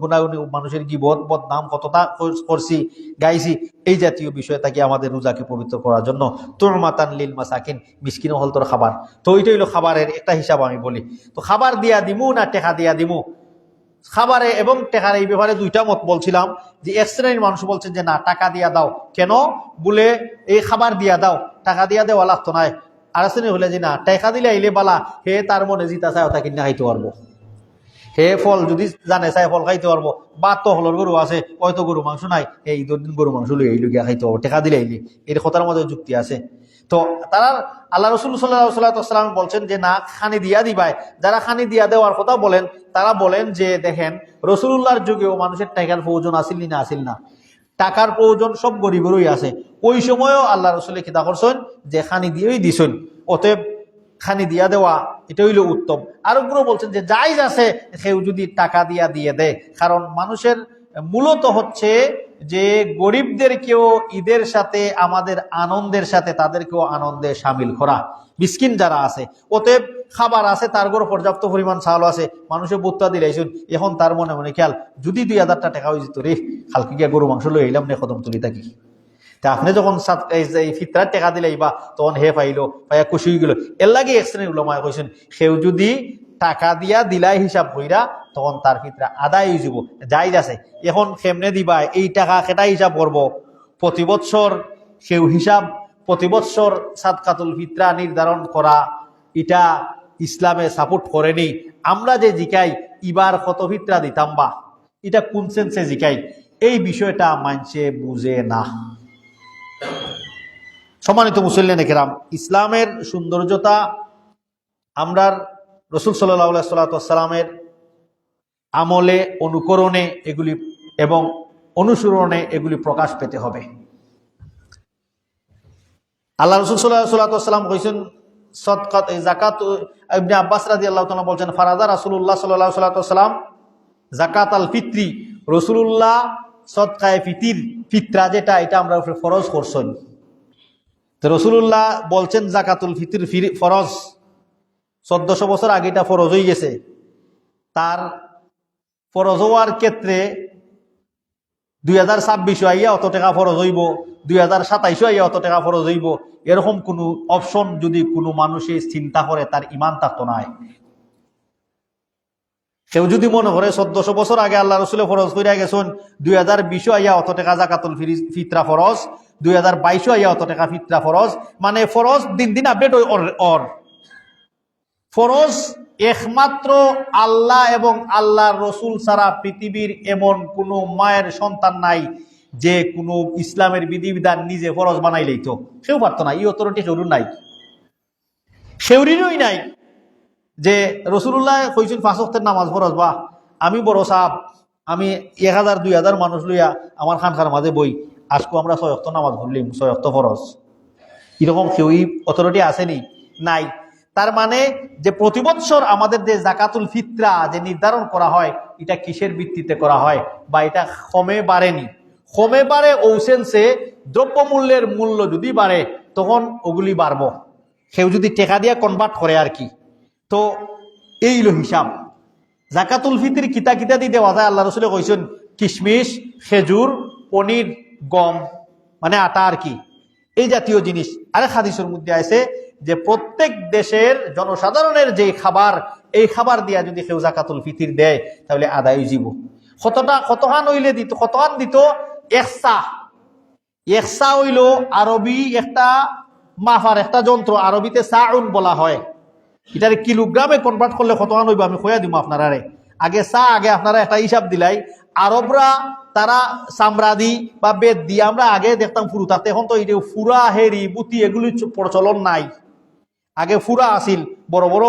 গুনাগুনি মানুষের গীবত বদনাম কতটা করছি গাইছি, এই জাতীয় বিষয় থেকে আমাদের রোজাকে পবিত্র করার জন্য তুরমাতান লিল মাসাকিন, মিসকিন হলতর খাবার। তো ওইটা হইলো খাবারের একটা হিসাব আমি বলি। তো খাবার দিয়া দিমু না টেকা দিয়া দিমু? খাবারে এবং টেকার এই ব্যাপারে 2টা মত বলছিলাম। যে এক শ্রেণীর মানুষ বলছেন যে না, টাকা দিয়া দাও। কেন? বলে এই খাবার দিয়া দাও, টাকা দিয়া দেওয়া লাগতো না। আর শ্রেণী হলে যে না, টাকা দিলে আইলে বালা, হে তার মনে জিতা চায় ওটা কিনে খাইতে পারবো, হে ফল যদি জানে চায় ফল খাইতে পারবো, বা তো হলর গরু আছে, হয়তো গরু মাংস নাই, এই ঈদের দিন গরু মাংস লই গিয়া খাইতে পারবো, টাকা দিলে আইলে। এর কথার মধ্যে যুক্তি আছে। তো তারা আল্লাহ রসুল সাল্লাল্লাহু সাল্লাম বলছেন যে না, খানি দিয়া দিবাই। যারা খানি দিয়া দেওয়ার কথা বলেন, তারা বলেন যে দেখেন, রসুল্লাহর যুগেও মানুষের টাকার প্রয়োজন আসিল না? আসিল না? টাকার প্রয়োজন সব গরিবেরই আছে। ওই সময়ও আল্লাহ রসুলের খিতা করছেন যে খানি দিয়েই দিছেন। অতএব খানি দিয়া দেওয়া এটা হইল উত্তম। আরো গুলো বলছেন যে জায়েজ আছে কেউ যদি টাকা দিয়ে দেয়, কারণ মানুষের মূলত হচ্ছে যে গরিবদেরকেও ঈদের সাথে, আমাদের আনন্দের সাথে তাদেরকেও আনন্দে সামিল করা। মিসকিন যারা আছে, অতএব খাবার আছে, তার গরু পর্যাপ্ত পরিমাণ চাল আছে, মানুষের বুত্তা দিলাইছেন, এখন তার মনে মনে খেয়াল যদি 2000 টাকা হয়ে যেত রে, কালকে গিয়া গরু মাংস লই এলাম নে, কদম তুলি থাকি। তা আপনি যখন ফিতরার টাকা দিলেই বা, তখন হে পাইলো, পাইয়া খুশি হয়ে গেল। এর লাগে এক শ্রেণীর উলামায়ে কইছেন কেউ যদি টাকা দিয়া দিলাই হিসাব কইরা, তখন তার ফিতরা আদায় হয়ে যাব, জায়েজ আছে। এখন কেমনে দিবা এই টাকা, সেটা হিসাব করবো প্রতি বৎসর। কেউ হিসাব প্রতি বৎসর সাদকাতুল ফিতরা নির্ধারণ করা, এটা ইসলামে সাপোর্ট করেনি। আমরা যে জিকাই ইবার কত ফিতরা দিতাম বা, এটা কোন সেন্সে জিকাই, এই বিষয়টা মানছে বুঝে না। সম্মানিত মুসল্লিয়ানে কেরাম, ইসলামের সৌন্দর্যতা আমরা রসুল সাল্লাল্লাহু আলাইহি সাল্লামের আমলে, অনুকরণে এগুলি এবং অনুসরণে এগুলি প্রকাশ পেতে হবে। আল্লাহ রসুল সাল্লাল্লাহু আলাইহি সাল্লাম কইছেন সদকাত যাকাত। ইবনে আব্বাস রাদিয়াল্লাহু তাআলা বলেন ফারাদা রাসূলুল্লাহ সাল্লাল্লাহু আলাইহি ওয়াসাল্লাম যাকাত আল ফিত্রি, রাসূলুল্লাহ সদকায়ে ফিতরা যেটা, এটা আমরা ফরজ করছেন। তো রাসূলুল্লাহ বলছেন যাকাতুল ফিতর ফরজ, 1400 বছর আগে এটা ফরজ হয়ে গেছে। তার ফরজ হওয়ার ক্ষেত্রে 2026 আইয়া অত টাকা ফরজ হইব, 2027 আইয়া অত টাকা ফরজ হইব, এরকম কোনো অপশন যদি কোনো মানুষে চিন্তা করে, তার ইমান থাকতো না। কেউ যদি মনে করে 1400 বছর আগে আল্লাহ রসুলে ফরজ কইরা গেছেন, 2020 আইয়া অত টাকা যাকাতুল ফিতরা ফরজ, 2022 আইয়া অত টাকা ফিতরা ফরজ, মানে ফরজ দিন দিন আপডেট ওর ফরজ একমাত্র আল্লাহ এবং আল্লাহর রসুল ছাড়া পৃথিবীর এমন কোনো মায়ের সন্তান নাই যে কোনো ইসলামের বিধিবিধান নিজে ফরজ বানাইলেই তো, কেউ পারতো না। এই অথরিটি কেউ নাই, সেউরিরই নাই যে রসুল্লাহ কইছেন 5 ওয়াক্তের নামাজ ফরজ, বা আমি বড় সাহেব, আমি 1000 2000 মানুষ লইয়া আমার খানকার মাঝে বই, আজকে আমরা 6 ওয়াক্ত নামাজ পড়লিম, 6 ওয়াক্ত ফরজ, এরকম কেউই অথরিটি আসেনি? নাই। তার মানে যে প্রতি বছর আমাদের যে জাকাতুল ফিতরা যে নির্ধারণ করা হয়, এটা কিসের ভিত্তিতে করা হয়? বা এটা কমে বাড়েনি, কমে বাড়ে ওসেন্সে দ্রব্যমূল্যের মূল্য যদি বাড়ে তখন ওগুলি বাড়বো, কেউ যদি টেকা দিয়ে কনভার্ট করে আর কি। তো এই হলো হিসাব। জাকাতুল ফিতর কিতা কিতা দিয়ে দেওয়া যায়? আল্লাহ রসুলে কইছেন কিশমিশ, খেজুর, পনির, গম মানে আটা আর কি, এই জাতীয় জিনিস। আরেক হাদিসের মধ্যে আছে যে প্রত্যেক দেশের জনসাধারণের যে খাবার, এই খাবার দিয়া যদি কেউ জাকাতুল ফিতর দেয় তাহলে আদায় জীব। কতখান হইলে দিত? কতখান দিত? 1 সা। 1 সা হইল আরবি একটা মাফার একটা যন্ত্র, আরবিতে সাউন বলা হয়। এটার কিলোগ্রামে কনভার্ট করলে কতখান হইব আমি কইয়া দিব আপনারা। আগে আপনারা একটা হিসাব দিলাই। আরবরা তারা চামড়া দি বা বেদ দিয়ে আমরা আগে দেখতাম ফুরুতাতে, এখন তো এটা ফুরা, হেরি, বুতি এগুলি প্রচলন নাই। আগে ফুরা আসিল, বড় বড়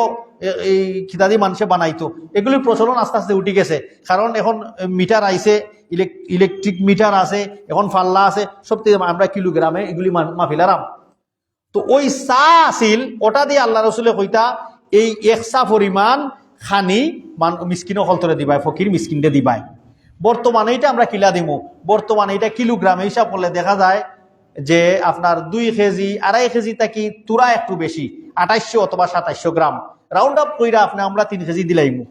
এই খিতাদি মানুষে বানাইতো, এগুলি প্রচলন আস্তে আস্তে উঠে গেছে। কারণ এখন মিটার আইছে, ইলেকট্রিক মিটার আছে, এখন ফাল্লা আছে, সব থেকে আমরা কিলোগ্রামে এগুলি মাফিলারাম। তো ওই চা আসিল, ওটা দিয়ে আল্লাহ রসুলে কইতা এই 1 সা পরিমাণ খানি মিসকিনও হলতরে দিবাই, ফকির মিসকিনকে দিবাই। বর্তমানে এটা আমরা কিলা দিমু, বর্তমানে এটা কিলোগ্রামে হিসাব করলে দেখা যায় যে আপনার 2 কেজি 2.5 কেজি থাকি তুরা একটু বেশি, 2800 অথবা 2700 গ্রাম রাউন্ড আপ কইরা আমরা 3 কেজি দিলাইমু,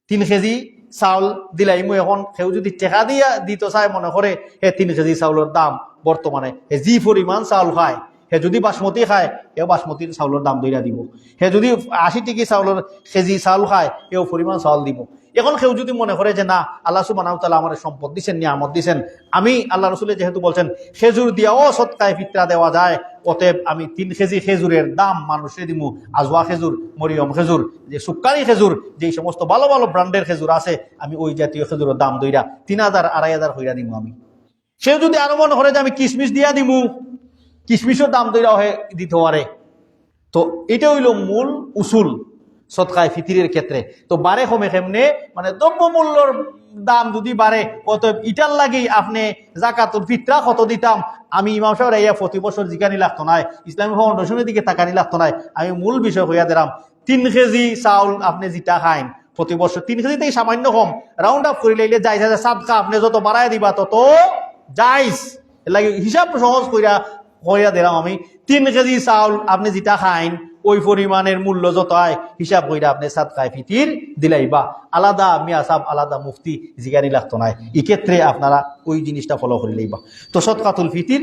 3 কেজি চাউল দিলাইমু। এখন কেউ যদি টেকা দিয়া দিতে চায়, মনে করে 3 কেজি চাউলের দাম বর্তমানে যে পরিমাণ চাউল খায়, হে যদি বাসমতি খায় এও বাসমতির চাউলের দাম দইরা দিব। হে যদি 80 টাকা চাউলের কেজি চাউল খায় এও পরিমাণ চাউল দিব। এখন কেউ যদি মনে করে যে না, আল্লাহ সুবহানাহু ওয়া তাআলা আমার সম্পদ দিচ্ছেন, নিয়ামত দিচ্ছেন, আমি আল্লাহ রসুলের যেহেতু বলছেন খেজুর দিয়াও সৎকায় ফিতরা দেওয়া যায়, অতএব আমি 3 কেজি খেজুরের দাম মানুষে দিমু। আজওয়া খেজুর, মরিয়ম খেজুর, যে সুক্কারি খেজুর, যে সমস্ত ভালো ভালো ব্র্যান্ডের খেজুর আছে, আমি ওই জাতীয় খেজুরের দাম দইরা 3000 2500 হইরা দিমু আমি। সেও যদি আরো মনে করে যে আমি কিশমিশ দিয়া দিমু, কিশমিশের দাম দইরা হয়ে দিতে পারে। তো এটা হইল মূল উসুল সদকায়ে ফিতরের ক্ষেত্রে। তো বাড়ে কমে কেমনে? মানে দ্রব্যমূল্যর দাম যদি বাড়ে, অতএব ইটার লাগি আপনি জাকাতুল ফিতরা কত দিতাম, আমি ইমাম সাহেব রাইয়া প্রতি বছর জিকানি লাগতো নাই, ইসলামী ফাউন্ডেশনের দিকে তাকানি লাগতো নাই, আমি মূল বিষয় হইয়া দিলাম 3 কেজি চাউল আপনি যেটা খাইন প্রতি বছর, 3 কেজি থেকে সামান্য কম রাউন্ড আপ করে লাইলে যাই যায়, সাদকা আপনি যত বাড়াই দিবা তত যাইস। লাগে হিসাব সহজ কইরা দিলাম আমি, 3 কেজি চাউল আপনি যেটা খাইন ওই পরিমাণের মূল্য যত হয় হিসাব কইরা আপনি সাদকায়ে ফিতির দিলাইবা। আলাদা মিয়া সাহেব, আলাদা মুফতি জিগানি লাগতো নাই। এই ক্ষেত্রে আপনারা ওই জিনিসটা ফলো করে লইবা। তো সদকাতুল ফিতির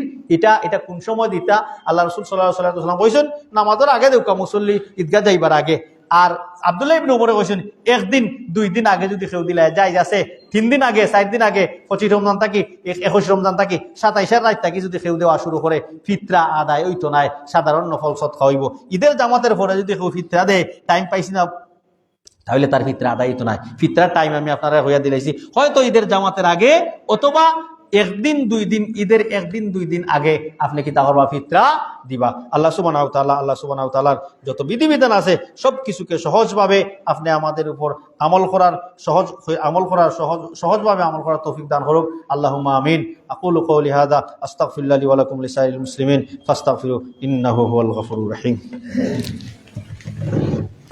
এটা কোন সময় দিতা? আল্লাহ রাসূল সাল্লাল্লাহু আলাইহি ওয়াসাল্লাম কইছেন নামাজের আগে দেউকা, মুসল্লি ঈদগাহ যাইবার আগে। আর আব্দুল্লাহ ইবনে উমর কইছেন 1 দিন 2 দিন আগে যদি কেউ দিলে যাই আছে, 3 দিন আগে 4 দিন আগে 25 রমজান থাকি 21 রমজান থাকি 27 রাত থাকি যদি কেউ দেওয়া শুরু করে ফিতরা আদায় হইতো নাই, সাধারণ নফল সদকা হইব। ঈদের জামাতের পরে যদি কেউ ফিতরা দেয়, টাইম পাইছি না, তাহলে তার ফিতরা আদায় হইতো নাই। ফিতরার টাইম আমি আপনারা হইয়া দিলাইছি, হয়তো ঈদের জামাতের আগে অথবা 1 দিন 2 দিন, ঈদের 1 দিন 2 দিন আগে আপনি কি তাহরবা ফিতরা দিবা। আল্লাহ সুবহানাহু ওয়া তাআলার যত বিধিবিধান আছে সব কিছুকে সহজভাবে আপনি আমাদের উপর আমল করার সহজভাবে আমল করার তৌফিক দান করুক। আল্লাহুম্মা আমিন। আকুলু কওলি হাযা আস্তাগফিরুল্লাহ লি ওয়া লাকুম লিসাইরিল মুসলিমিন ফাস্তাগফিরু ইন্নাহু হুয়াল গফুরুর রহিম।